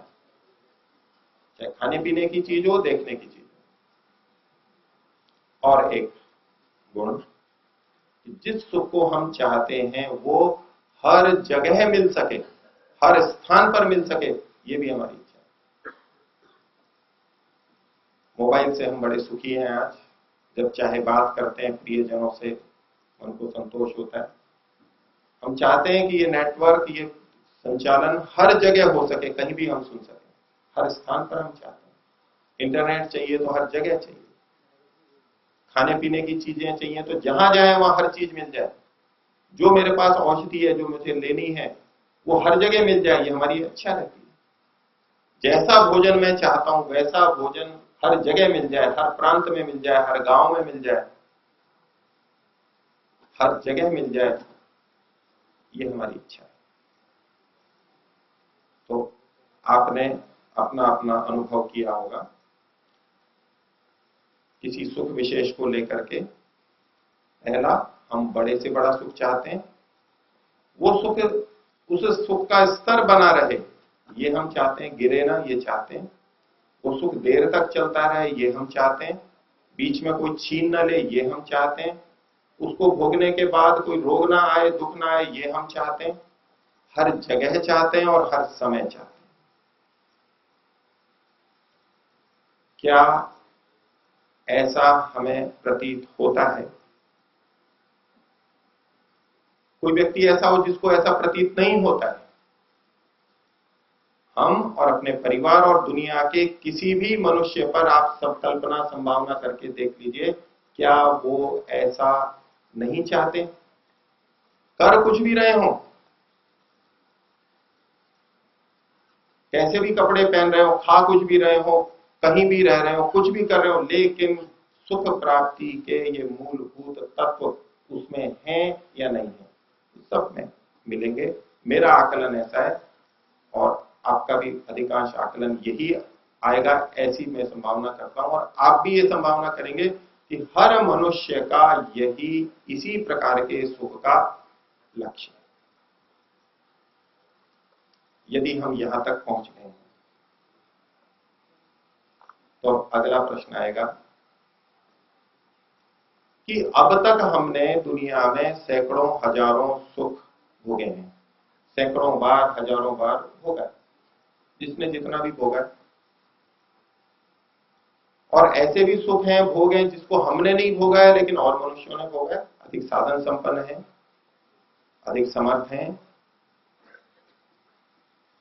चाहे खाने पीने की चीज हो, देखने की चीज हो। और एक गुण, जिस सुख को हम चाहते हैं वो हर जगह मिल सके, हर स्थान पर मिल सके, ये भी हमारी इच्छा है। मोबाइल से हम बड़े सुखी हैं आज, जब चाहे बात करते हैं प्रियजनों से, मन को संतोष होता है। हम चाहते हैं कि ये नेटवर्क, ये संचालन हर जगह हो सके, कहीं भी हम सुन सकें, हर स्थान पर हम चाहते हैं। इंटरनेट चाहिए तो हर जगह चाहिए, खाने पीने की चीजें चाहिए तो जहां जाए वहां हर चीज मिल जाए। जो मेरे पास औषधि है जो मुझे लेनी है वो हर जगह मिल जाए, ये हमारी इच्छा रहती है। जैसा भोजन मैं चाहता हूं वैसा भोजन हर जगह मिल जाए, हर प्रांत में मिल जाए, हर गांव में मिल जाए, हर जगह मिल जाए, ये हमारी इच्छा है। तो आपने अपना अपना अनुभव किया होगा किसी सुख विशेष को लेकर के। पहला, हम बड़े से बड़ा सुख चाहते हैं, वो सुख, उस सुख का स्तर बना रहे ये हम चाहते हैं, गिरे ना ये चाहते हैं, वो सुख देर तक चलता रहे ये हम चाहते हैं, बीच में कोई छीन न ले ये हम चाहते हैं, उसको भोगने के बाद कोई रोग ना आए, दुख ना आए, ये हम चाहते हैं, हर जगह चाहते हैं और हर समय चाहते हैं। क्या ऐसा हमें प्रतीत होता है? कोई व्यक्ति ऐसा हो जिसको ऐसा प्रतीत नहीं होता है? हम और अपने परिवार और दुनिया के किसी भी मनुष्य पर आप सब कल्पना संभावना करके देख लीजिए, क्या वो ऐसा नहीं चाहते? कर कुछ भी रहे हो, कैसे भी कपड़े पहन रहे हो, खा कुछ भी रहे हो, कहीं भी रह रहे हो, कुछ भी कर रहे हो, लेकिन सुख प्राप्ति के ये मूलभूत तत्व उसमें हैं या नहीं है? सब में मिलेंगे। मेरा आकलन ऐसा है और आपका भी अधिकांश आकलन यही आएगा, ऐसी मैं संभावना करता हूं, और आप भी ये संभावना करेंगे कि हर मनुष्य का यही इसी प्रकार के सुख का लक्ष्य है। यदि हम यहां तक पहुंच गए हैं तो अगला प्रश्न आएगा कि अब तक हमने दुनिया में सैकड़ों हजारों सुख भोगे हैं, सैकड़ों बार हजारों बार भोगा, जिसने जितना भी भोगा, और ऐसे भी सुख हैं भोग हैं जिसको हमने नहीं भोगा है लेकिन और मनुष्यों ने भोगा है, अधिक साधन संपन्न है, अधिक समर्थ हैं।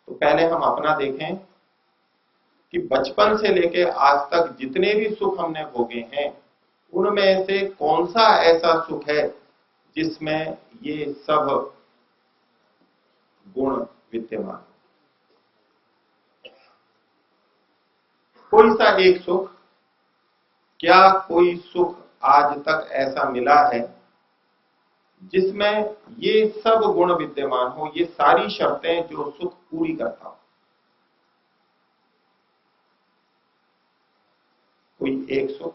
तो पहले हम अपना देखें कि बचपन से लेके आज तक जितने भी सुख हमने भोगे हैं उनमें से कौन सा ऐसा सुख है जिसमें ये सब गुण विद्यमान? कोई सा एक सुख, क्या कोई सुख आज तक ऐसा मिला है जिसमें ये सब गुण विद्यमान हो, ये सारी शर्तें जो सुख पूरी करता हो? कोई एक सुख।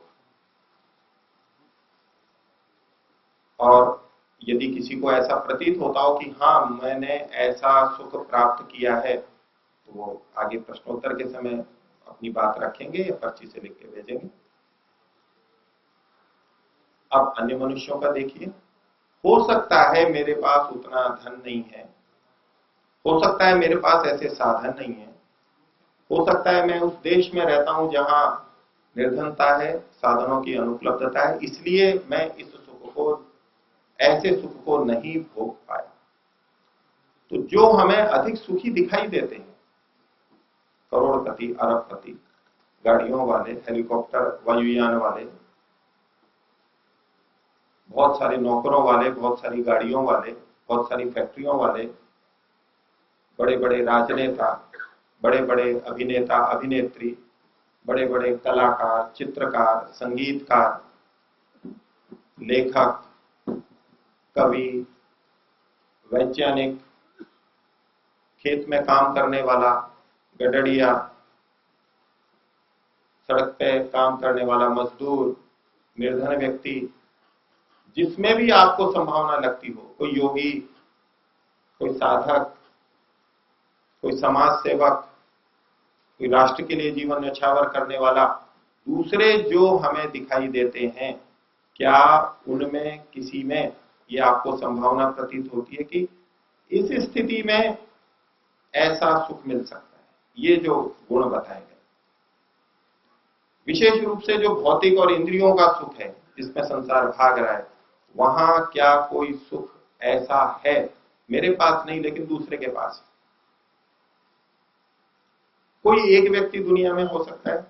और यदि किसी को ऐसा प्रतीत होता हो कि हाँ मैंने ऐसा सुख प्राप्त किया है, तो वो आगे प्रश्नोत्तर के समय अपनी बात रखेंगे या पर्ची से लिख के भेजेंगे। अब अन्य मनुष्यों का देखिए, हो सकता है मेरे पास उतना धन नहीं है, हो सकता है मेरे पास ऐसे साधन नहीं है, हो सकता है मैं उस देश में रहता हूं जहां निर्धनता है, साधनों की अनुपलब्धता है, इसलिए मैं इस सुख को, ऐसे सुख को नहीं भोग पाया। तो जो हमें अधिक सुखी दिखाई देते हैं, करोड़पति, अरबपति, गाड़ियों वाले, हेलीकॉप्टर, वायुयान वाले, बहुत सारे नौकरों वाले, बहुत सारी गाड़ियों वाले, बहुत सारी फैक्ट्रियों वाले, बड़े बड़े राजनेता, बड़े बड़े अभिनेता अभिनेत्री, बड़े बड़े कलाकार, चित्रकार, संगीतकार, लेखक, कवि, वैज्ञानिक, खेत में काम करने वाला गडरिया, सड़क पे काम करने वाला मजदूर, निर्धन व्यक्ति, जिसमें भी आपको संभावना लगती हो, कोई योगी, कोई साधक, कोई समाज सेवक, कोई राष्ट्र के लिए जीवन न्यौछावर करने वाला, दूसरे जो हमें दिखाई देते हैं, क्या उनमें किसी में ये आपको संभावना प्रतीत होती है कि इस स्थिति में ऐसा सुख मिल सकता है? ये जो गुण बताए गए, विशेष रूप से जो भौतिक और इंद्रियों का सुख है जिसमें संसार भाग रहा है, वहां क्या कोई सुख ऐसा है? मेरे पास नहीं लेकिन दूसरे के पास। कोई एक व्यक्ति दुनिया में हो सकता है,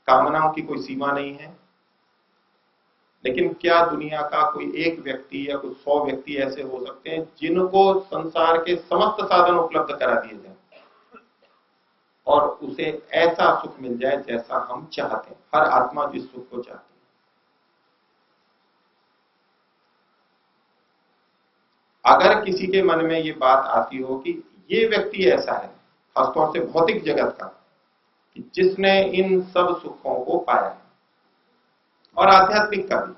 कामनाओं की कोई सीमा नहीं है, लेकिन क्या दुनिया का कोई एक व्यक्ति या कुछ 100 व्यक्ति ऐसे हो सकते हैं जिनको संसार के समस्त साधन उपलब्ध करा दिए जाए और उसे ऐसा सुख मिल जाए जैसा हम चाहते हैं? हर आत्मा जिस सुख को चाहती है। अगर किसी के मन में ये बात आती हो कि ये व्यक्ति ऐसा है, खासतौर से भौतिक जगत का, कि जिसने इन सब सुखों को पाया है, और आध्यात्मिक का भी,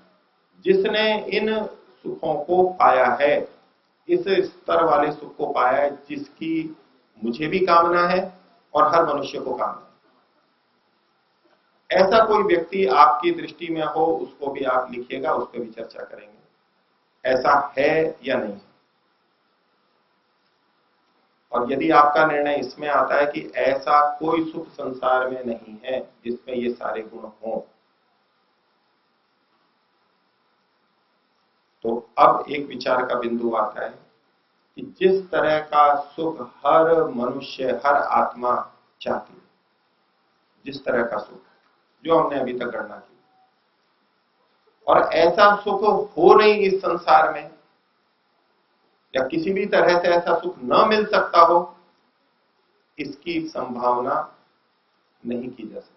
जिसने इन सुखों को पाया है, इस स्तर वाले सुख को पाया है जिसकी मुझे भी कामना है और हर मनुष्य को कामना है, ऐसा कोई व्यक्ति आपकी दृष्टि में हो, उसको भी आप लिखिएगा, उस पर भी चर्चा करेंगे ऐसा है या नहीं। और यदि आपका निर्णय इसमें आता है कि ऐसा कोई सुख संसार में नहीं है जिसमें ये सारे गुण हों, तो अब एक विचार का बिंदु आता है कि जिस तरह का सुख हर मनुष्य, हर आत्मा चाहती है, जिस तरह का सुख जो हमने अभी तक गणना की, और ऐसा सुख हो नहीं इस संसार में, या किसी भी तरह से ऐसा सुख न मिल सकता हो, इसकी संभावना नहीं की जा सकती।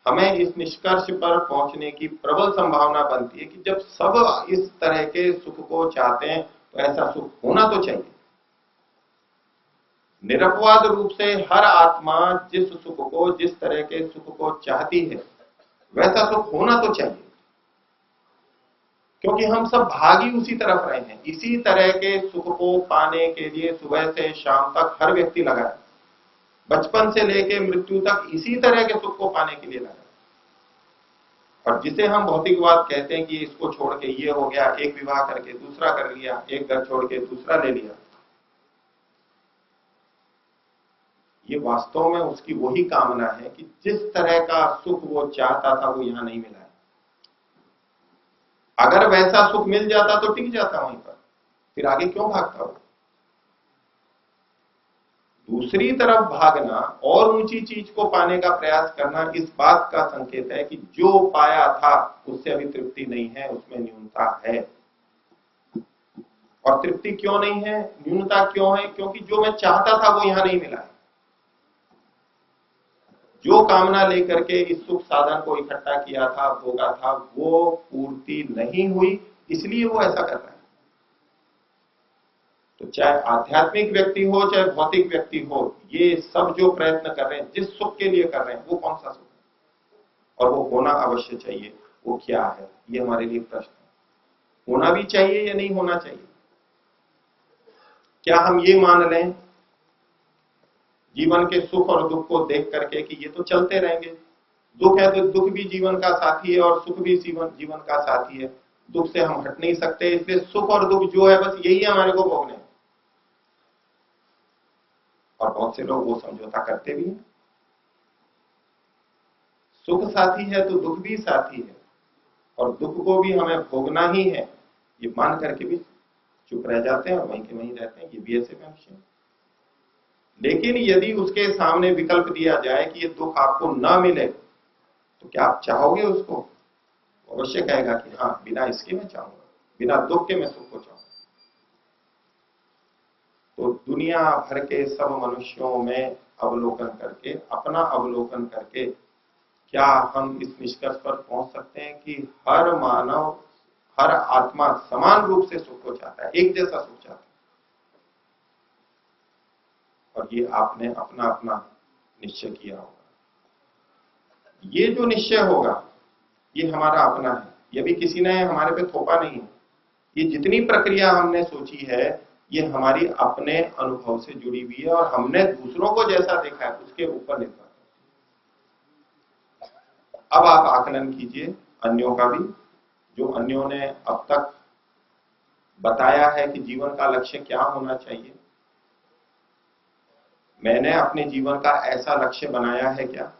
हमें इस निष्कर्ष पर पहुंचने की प्रबल संभावना बनती है कि जब सब इस तरह के सुख को चाहते हैं तो ऐसा सुख होना तो चाहिए। निरपवाद रूप से हर आत्मा जिस सुख को, जिस तरह के सुख को चाहती है, वैसा सुख होना तो चाहिए, क्योंकि हम सब भागी उसी तरफ रहे हैं। इसी तरह के सुख को पाने के लिए सुबह से शाम तक हर व्यक्ति लगा है, बचपन से लेकर मृत्यु तक इसी तरह के सुख को पाने के लिए लगा है। और जिसे हम भौतिकवाद कहते हैं कि इसको छोड़ के ये हो गया, एक विवाह करके दूसरा कर लिया, एक घर छोड़ के दूसरा ले लिया, ये वास्तव में उसकी वही कामना है कि जिस तरह का सुख वो चाहता था वो यहां नहीं मिला है। अगर वैसा सुख मिल जाता तो टिक जाता वहीं पर, फिर आगे क्यों भागता हो? दूसरी तरफ भागना और ऊंची चीज को पाने का प्रयास करना इस बात का संकेत है कि जो पाया था उससे अभी तृप्ति नहीं है, उसमें न्यूनता है। और तृप्ति क्यों नहीं है, न्यूनता क्यों है? क्योंकि जो मैं चाहता था वो यहां नहीं मिला है। जो कामना लेकर के इस सुख साधन को इकट्ठा किया था, भोगा था, वो पूर्ति नहीं हुई, इसलिए वो ऐसा कर रहा है। तो चाहे आध्यात्मिक व्यक्ति हो चाहे भौतिक व्यक्ति हो, ये सब जो प्रयत्न कर रहे हैं, जिस सुख के लिए कर रहे हैं, वो कौन सा सुख है और वो होना अवश्य चाहिए, वो क्या है? ये हमारे लिए प्रश्न है। होना भी चाहिए या नहीं होना चाहिए? क्या हम ये मान लें जीवन के सुख और दुख को देख करके कि ये तो चलते रहेंगे, दुख है तो दुख भी जीवन का साथी है और सुख भी जीवन का साथी है, दुख से हम हट नहीं सकते, इसलिए सुख और दुख जो है बस यही हमारे को भोगने। और बहुत से लोग वो समझौता करते भी हैं, सुख साथी है तो दुख भी साथी है और दुख को भी हमें भोगना ही है, ये मान करके भी चुप रह जाते हैं और वहीं के वहीं रहते हैं। ये भी ऐसे मनुष्य हैं। लेकिन यदि उसके सामने विकल्प दिया जाए कि ये दुख आपको ना मिले, तो क्या आप चाहोगे उसको? अवश्य कहेगा कि हाँ, बिना इसके मैं चाहूंगा, बिना दुख के मैं सुख को चाहूंगा। तो दुनिया भर के सब मनुष्यों में अवलोकन करके, अपना अवलोकन करके, क्या हम इस निष्कर्ष पर पहुंच सकते हैं कि हर मानव, हर आत्मा समान रूप से सुख को चाहता है, एक जैसा सुख चाहता है? और ये आपने अपना अपना निश्चय किया होगा। ये जो निश्चय होगा ये हमारा अपना है, ये भी किसी ने हमारे पे थोपा नहीं है। ये जितनी प्रक्रिया हमने सोची है ये हमारी अपने अनुभव से जुड़ी हुई है और हमने दूसरों को जैसा देखा है उसके ऊपर निर्भर है। अब आप आकलन कीजिए अन्यों का भी, जो अन्यों ने अब तक बताया है कि जीवन का लक्ष्य क्या होना चाहिए। मैंने अपने जीवन का ऐसा लक्ष्य बनाया है क्या?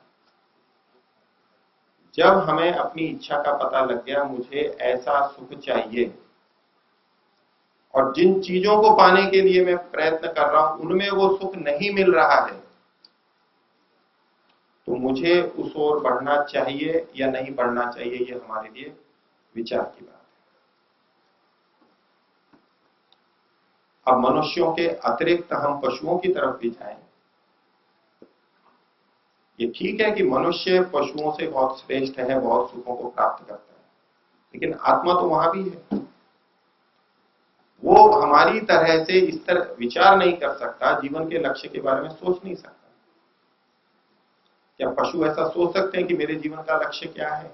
जब हमें अपनी इच्छा का पता लग गया, मुझे ऐसा सुख चाहिए और जिन चीजों को पाने के लिए मैं प्रयत्न कर रहा हूं उनमें वो सुख नहीं मिल रहा है, तो मुझे उस ओर बढ़ना चाहिए या नहीं बढ़ना चाहिए, ये हमारे लिए विचार की बात है। अब मनुष्यों के अतिरिक्त हम पशुओं की तरफ भी जाएं। ये ठीक है कि मनुष्य पशुओं से बहुत श्रेष्ठ है, बहुत सुखों को प्राप्त करता है, लेकिन आत्मा तो वहां भी है। वो हमारी तरह से इस तरह विचार नहीं कर सकता, जीवन के लक्ष्य के बारे में सोच नहीं सकता। क्या पशु ऐसा सोच सकते हैं कि मेरे जीवन का लक्ष्य क्या है,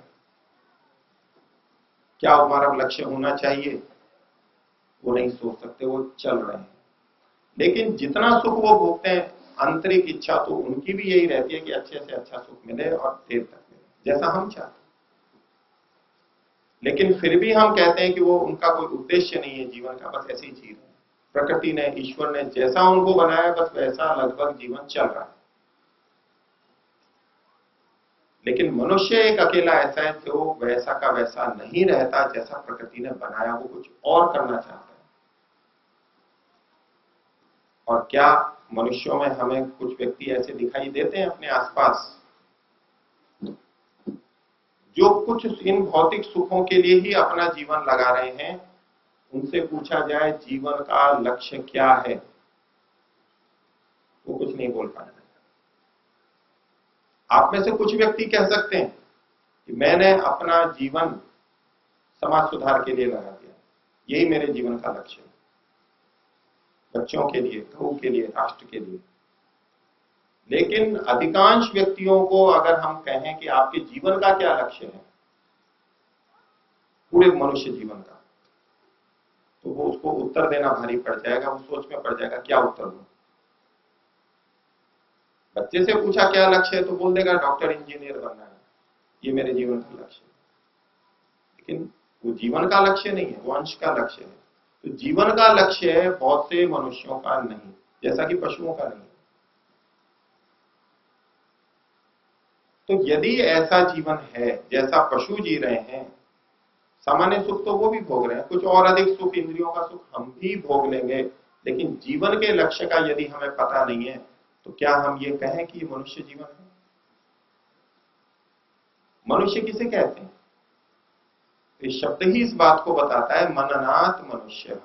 क्या हमारा लक्ष्य होना चाहिए? वो नहीं सोच सकते, वो चल रहे हैं। लेकिन जितना सुख वो भोगते हैं, आंतरिक इच्छा तो उनकी भी यही रहती है कि अच्छे से अच्छा सुख मिले और देर तक मिले, जैसा हम चाहते हैं। लेकिन फिर भी हम कहते हैं कि वो उनका कोई उद्देश्य नहीं है जीवन का, बस ऐसे ही जी रहे हैं। प्रकृति ने, ईश्वर ने जैसा उनको बनाया, बस वैसा लगभग जीवन चल रहा है। लेकिन मनुष्य एक अकेला ऐसा है जो वैसा का वैसा नहीं रहता जैसा प्रकृति ने बनाया, वो कुछ और करना चाहता है। और क्या मनुष्यों में हमें कुछ व्यक्ति ऐसे दिखाई देते हैं अपने आसपास जो कुछ इन भौतिक सुखों के लिए ही अपना जीवन लगा रहे हैं? उनसे पूछा जाए जीवन का लक्ष्य क्या है, वो कुछ नहीं बोल पाएंगे। आप में से कुछ व्यक्ति कह सकते हैं कि मैंने अपना जीवन समाज सुधार के लिए लगा दिया, यही मेरे जीवन का लक्ष्य है, बच्चों के लिए, गौ के लिए, राष्ट्र के लिए। लेकिन अधिकांश व्यक्तियों को अगर हम कहें कि आपके जीवन का क्या लक्ष्य है, पूरे मनुष्य जीवन का, तो वो उसको उत्तर देना भारी पड़ जाएगा, वो सोच में पड़ जाएगा क्या उत्तर दूं। बच्चे से पूछा क्या लक्ष्य है तो बोल देगा डॉक्टर इंजीनियर बनना है, ये मेरे जीवन का लक्ष्य है। लेकिन वो जीवन का लक्ष्य नहीं है, वो अंश का लक्ष्य है। तो जीवन का लक्ष्य है बहुत से मनुष्यों का नहीं, जैसा कि पशुओं का नहीं। तो यदि ऐसा जीवन है जैसा पशु जी रहे हैं, सामान्य सुख तो वो भी भोग रहे हैं, कुछ और अधिक सुख, इंद्रियों का सुख हम भी भोग लेंगे, लेकिन जीवन के लक्ष्य का यदि हमें पता नहीं है, तो क्या हम ये कहें कि ये मनुष्य जीवन है? मनुष्य किसे कहते हैं? इस शब्द ही इस बात को बताता है, मननात् मनुष्य।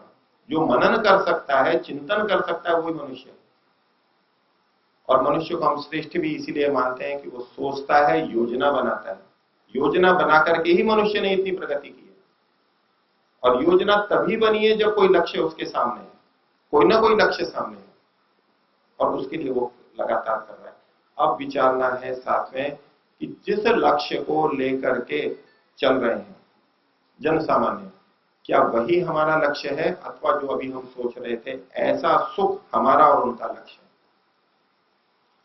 जो मनन कर सकता है, चिंतन कर सकता है, वही मनुष्य है। और मनुष्य को हम श्रेष्ठ भी इसीलिए मानते हैं कि वो सोचता है, योजना बनाता है। योजना बना करके ही मनुष्य ने इतनी प्रगति की है। और योजना तभी बनी है जब कोई लक्ष्य उसके सामने है, कोई ना कोई लक्ष्य सामने है, और उसके लिए वो लगातार कर रहा है। अब विचारना है साथ में कि जिस लक्ष्य को लेकर के चल रहे हैं जन सामान्य, क्या वही हमारा लक्ष्य है, अथवा जो अभी हम सोच रहे थे ऐसा सुख हमारा और उनका लक्ष्य है?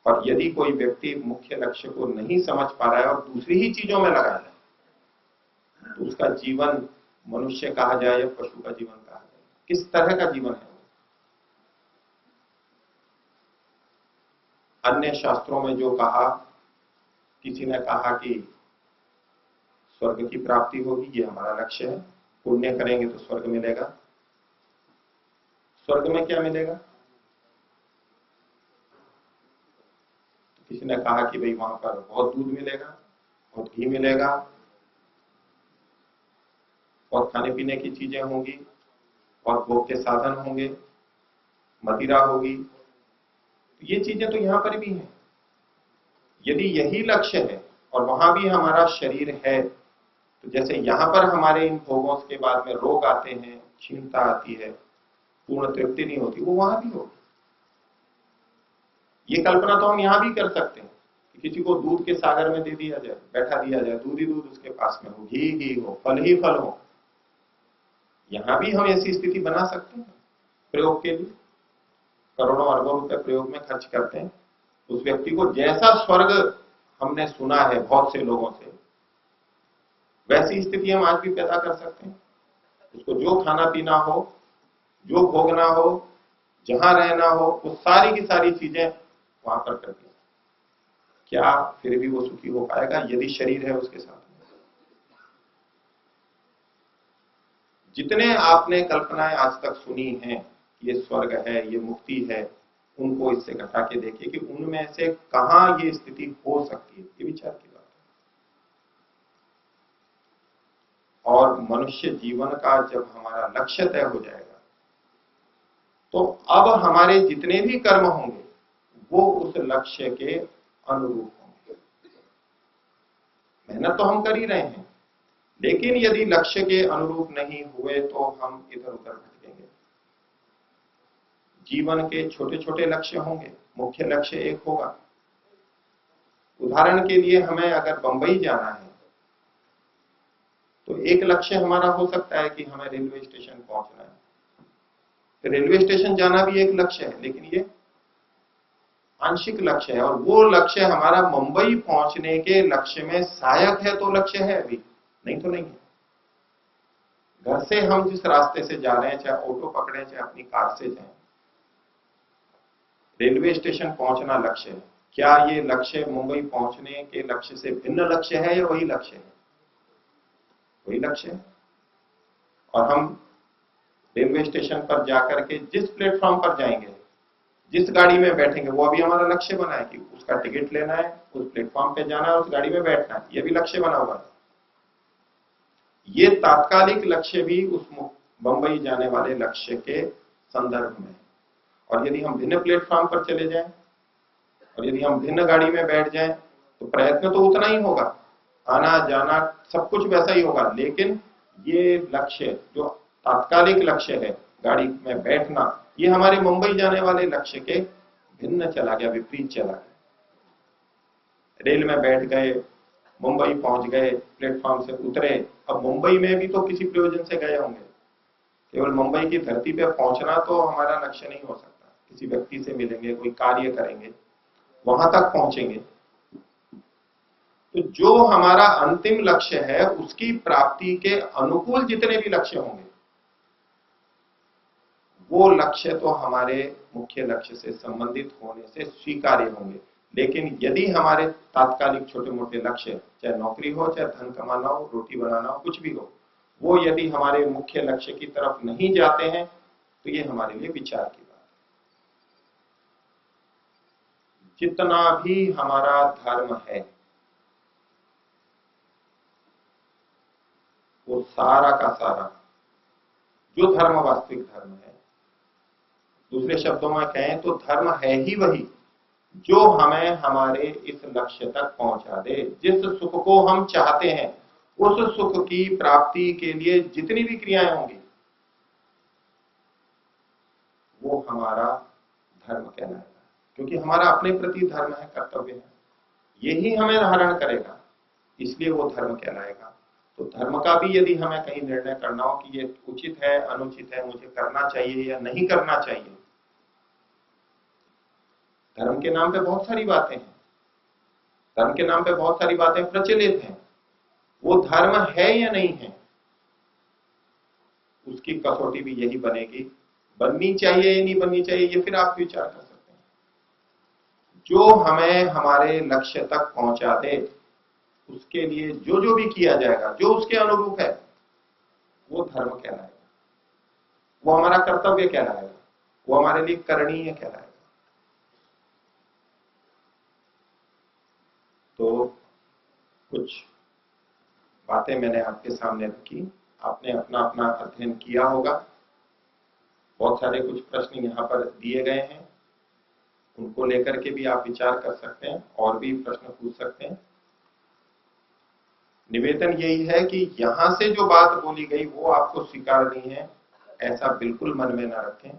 और यदि कोई व्यक्ति मुख्य लक्ष्य को नहीं समझ पा रहा है और दूसरी ही चीजों में लगा है, तो उसका जीवन मनुष्य कहा जाए या पशु का जीवन कहा जाए, किस तरह का जीवन है? अन्य शास्त्रों में जो कहा, किसी ने कहा कि स्वर्ग की प्राप्ति होगी, ये हमारा लक्ष्य है, पुण्य करेंगे तो स्वर्ग मिलेगा। स्वर्ग में क्या मिलेगा? किसी ने कहा कि भाई वहां पर बहुत दूध मिलेगा, बहुत घी मिलेगा, और खाने पीने की चीजें होंगी, और भोग के साधन होंगे, मदिरा होगी। तो ये चीजें तो यहां पर भी हैं। यदि यही लक्ष्य है और वहां भी हमारा शरीर है, तो जैसे यहां पर हमारे इन भोगों के बाद में रोग आते हैं, क्षीणता आती है, पूर्ण तृप्ति नहीं होती, वो वहां भी होगी। ये कल्पना तो हम यहां भी कर सकते हैं कि किसी को दूध के सागर में दे दिया जाए, बैठा दिया जाए, दूध ही दूध उसके पास में हो, घी घी हो, फल ही फल हो। यहां भी हम ऐसी स्थिति बना सकते हैं प्रयोग के लिए। करोड़ों अरबों रुपए प्रयोग में खर्च करते हैं। उस व्यक्ति को जैसा स्वर्ग हमने सुना है बहुत से लोगों से, वैसी स्थिति हम आज भी पैदा कर सकते हैं। उसको जो खाना पीना हो, जो भोगना हो, जहां रहना हो, वो सारी की सारी चीजें वहां पर कर दी। क्या फिर भी वो सुखी हो पाएगा यदि शरीर है उसके साथ? जितने आपने कल्पनाएं आज तक सुनी हैं, ये स्वर्ग है, ये मुक्ति है, उनको इससे घटा के देखिए कि उनमें से कहां ये स्थिति हो सकती है। ये विचार की बात है। और मनुष्य जीवन का जब हमारा लक्ष्य तय हो जाएगा तो अब हमारे जितने भी कर्म होंगे वो उस लक्ष्य के अनुरूप होंगे। मेहनत तो हम कर ही रहे हैं, लेकिन यदि लक्ष्य के अनुरूप नहीं हुए तो हम इधर उधर भटकेंगे। जीवन के छोटे छोटे लक्ष्य होंगे, मुख्य लक्ष्य एक होगा। उदाहरण के लिए हमें अगर बंबई जाना है तो एक लक्ष्य हमारा हो सकता है कि हमें रेलवे स्टेशन पहुंचना है। तो रेलवे स्टेशन जाना भी एक लक्ष्य है, लेकिन ये आंशिक लक्ष्य है, और वो लक्ष्य हमारा मुंबई पहुंचने के लक्ष्य में सहायक है तो लक्ष्य है अभी, नहीं तो नहीं है। घर से हम जिस रास्ते से जा रहे हैं, चाहे ऑटो पकड़े चाहे अपनी कार से जाएं, रेलवे स्टेशन पहुंचना लक्ष्य है। क्या ये लक्ष्य मुंबई पहुंचने के लक्ष्य से भिन्न लक्ष्य है या वही लक्ष्य है? वही लक्ष्य है। और हम रेलवे स्टेशन पर जाकर के जिस प्लेटफॉर्म पर जाएंगे, जिस गाड़ी में बैठेंगे, वो अभी हमारा लक्ष्य बना है कि उसका टिकट लेना है, उस प्लेटफॉर्म पे जाना है, उस गाड़ी में बैठना है। ये भी लक्ष्य बना हुआ है। ये तात्कालिक लक्ष्य भी उस मुंबई जाने वाले लक्ष्य के संदर्भ में। और यदि हम भिन्न प्लेटफॉर्म पर चले जाएं और यदि हम भिन्न गाड़ी में बैठ जाएं तो प्रयत्न तो उतना ही होगा, आना जाना सब कुछ वैसा ही होगा, लेकिन ये लक्ष्य जो तात्कालिक लक्ष्य है, गाड़ी में बैठना, ये हमारे मुंबई जाने वाले लक्ष्य के भिन्न चला गया, विपरीत चला गया। रेल में बैठ गए, मुंबई पहुंच गए, प्लेटफॉर्म से उतरे। अब मुंबई में भी तो किसी प्रयोजन से गए होंगे, केवल मुंबई की धरती पे पहुंचना तो हमारा लक्ष्य नहीं हो सकता। किसी व्यक्ति से मिलेंगे, कोई कार्य करेंगे, वहां तक पहुंचेंगे। तो जो हमारा अंतिम लक्ष्य है उसकी प्राप्ति के अनुकूल जितने भी लक्ष्य होंगे वो लक्ष्य तो हमारे मुख्य लक्ष्य से संबंधित होने से स्वीकार्य होंगे। लेकिन यदि हमारे तात्कालिक छोटे मोटे लक्ष्य, चाहे नौकरी हो, चाहे धन कमाना हो, रोटी बनाना हो, कुछ भी हो, वो यदि हमारे मुख्य लक्ष्य की तरफ नहीं जाते हैं तो ये हमारे लिए विचार की बात है। जितना भी हमारा धर्म है वो सारा का सारा, जो धर्म वास्तविक धर्म है, दूसरे शब्दों में कहें तो धर्म है ही वही जो हमें हमारे इस लक्ष्य तक पहुंचा दे। जिस सुख को हम चाहते हैं उस सुख की प्राप्ति के लिए जितनी भी क्रियाएं होंगी वो हमारा धर्म कहलाएगा, क्योंकि हमारा अपने प्रति धर्म है, कर्तव्य है, यही हमें धारण करेगा, इसलिए वो धर्म कहलाएगा। तो धर्म का भी यदि हमें कहीं निर्णय करना हो कि ये उचित है, अनुचित है, मुझे करना चाहिए या नहीं करना चाहिए, धर्म के नाम पे बहुत सारी बातें हैं, धर्म के नाम पे बहुत सारी बातें प्रचलित हैं। वो धर्म है या नहीं है उसकी कसौटी भी यही बनेगी। बननी चाहिए या नहीं बननी चाहिए ये फिर आप विचार कर सकते हैं। जो हमें हमारे लक्ष्य तक पहुंचा दे उसके लिए जो जो भी किया जाएगा, जो उसके अनुरूप है, वो धर्म कहलाएगा, वो हमारा कर्तव्य कहलाएगा, वो हमारे लिए करणीय कहलाएगा। तो कुछ बातें मैंने आपके सामने रखी, आपने अपना अपना अध्ययन किया होगा। बहुत सारे कुछ प्रश्न यहाँ पर दिए गए हैं, उनको लेकर के भी आप विचार कर सकते हैं और भी प्रश्न पूछ सकते हैं। निवेदन यही है कि यहां से जो बात बोली गई वो आपको स्वीकारनी है, ऐसा बिल्कुल मन में ना रखें,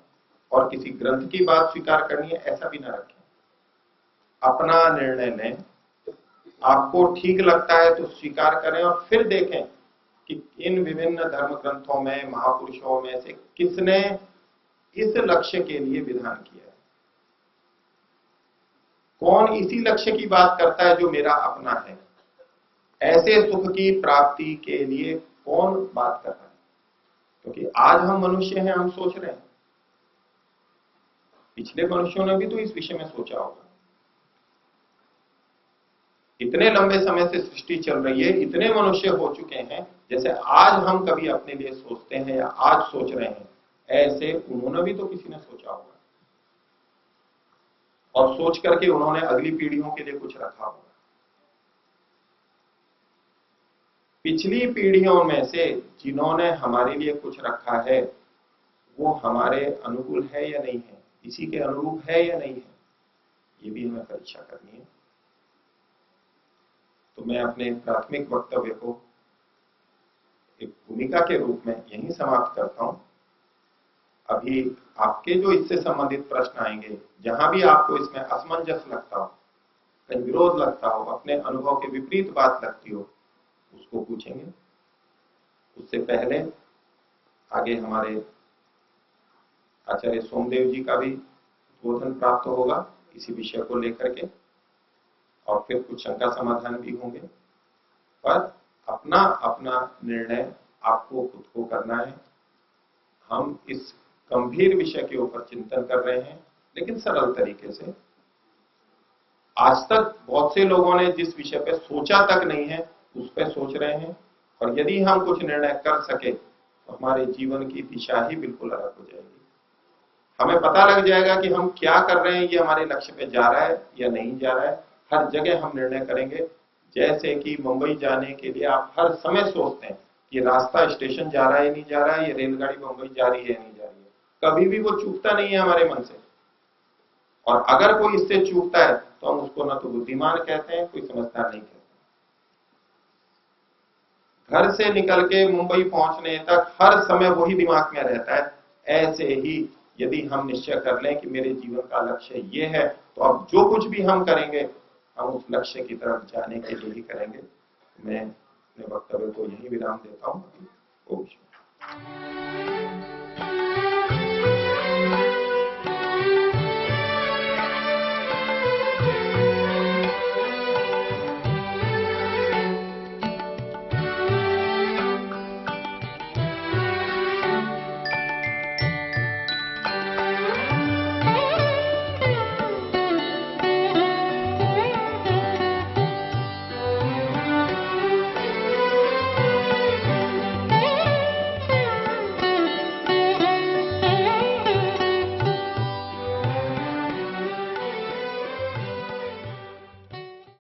और किसी ग्रंथ की बात स्वीकार करनी है ऐसा भी ना रखें। अपना निर्णय लें, आपको ठीक लगता है तो स्वीकार करें और फिर देखें कि इन विभिन्न धर्म ग्रंथों में, महापुरुषों में से किसने इस लक्ष्य के लिए विधान किया है, कौन इसी लक्ष्य की बात करता है जो मेरा अपना है, ऐसे सुख की प्राप्ति के लिए कौन बात कर रहा है। क्योंकि आज हम मनुष्य हैं, हम सोच रहे हैं, पिछले मनुष्यों ने भी तो इस विषय में सोचा होगा। इतने लंबे समय से सृष्टि चल रही है, इतने मनुष्य हो चुके हैं, जैसे आज हम कभी अपने लिए सोचते हैं या आज सोच रहे हैं, ऐसे उन्होंने भी तो किसी ने सोचा होगा। और सोच करके उन्होंने अगली पीढ़ियों के लिए कुछ रखा होगा। पिछली पीढ़ियों में से जिन्होंने हमारे लिए कुछ रखा है वो हमारे अनुकूल है या नहीं है, इसी के अनुरूप है या नहीं है, ये भी हमें परीक्षा करनी है। तो मैं अपने प्राथमिक वक्तव्य को एक भूमिका के रूप में यहीं समाप्त करता हूं। अभी आपके जो इससे संबंधित प्रश्न आएंगे, जहां भी आपको इसमें असमंजस लगता हो, कहीं विरोध लगता हो, अपने अनुभव के विपरीत बात लगती हो, उसको पूछेंगे। उससे पहले आगे हमारे आचार्य सोमदेव जी का भी बोधन प्राप्त होगा इसी विषय को लेकर के, और फिर कुछ शंका समाधान भी होंगे। पर अपना अपना निर्णय आपको खुद को करना है। हम इस गंभीर विषय के ऊपर चिंतन कर रहे हैं, लेकिन सरल तरीके से। आज तक बहुत से लोगों ने जिस विषय पे सोचा तक नहीं है उस पर सोच रहे हैं, और यदि हम कुछ निर्णय कर सके तो हमारे जीवन की दिशा ही बिल्कुल अलग हो जाएगी। हमें पता लग जाएगा कि हम क्या कर रहे हैं, ये हमारे लक्ष्य पे जा रहा है या नहीं जा रहा है। हर जगह हम निर्णय करेंगे। जैसे कि मुंबई जाने के लिए आप हर समय सोचते हैं कि रास्ता स्टेशन जा रहा है नहीं जा रहा है, ये रेलगाड़ी मुंबई जा रही है नहीं जा रही है, कभी भी वो चूकता नहीं है हमारे मन से। और अगर कोई इससे चूकता है तो हम उसको ना तो बुद्धिमान कहते हैं, कोई समझदार नहीं कहते। घर से निकल के मुंबई पहुंचने तक हर समय वही दिमाग में रहता है। ऐसे ही यदि हम निश्चय कर लें कि मेरे जीवन का लक्ष्य ये है, तो अब जो कुछ भी हम करेंगे हम उस लक्ष्य की तरफ जाने के लिए ही करेंगे। मैं अपने वक्तव्य को यही विराम देता हूं। ओम शांति।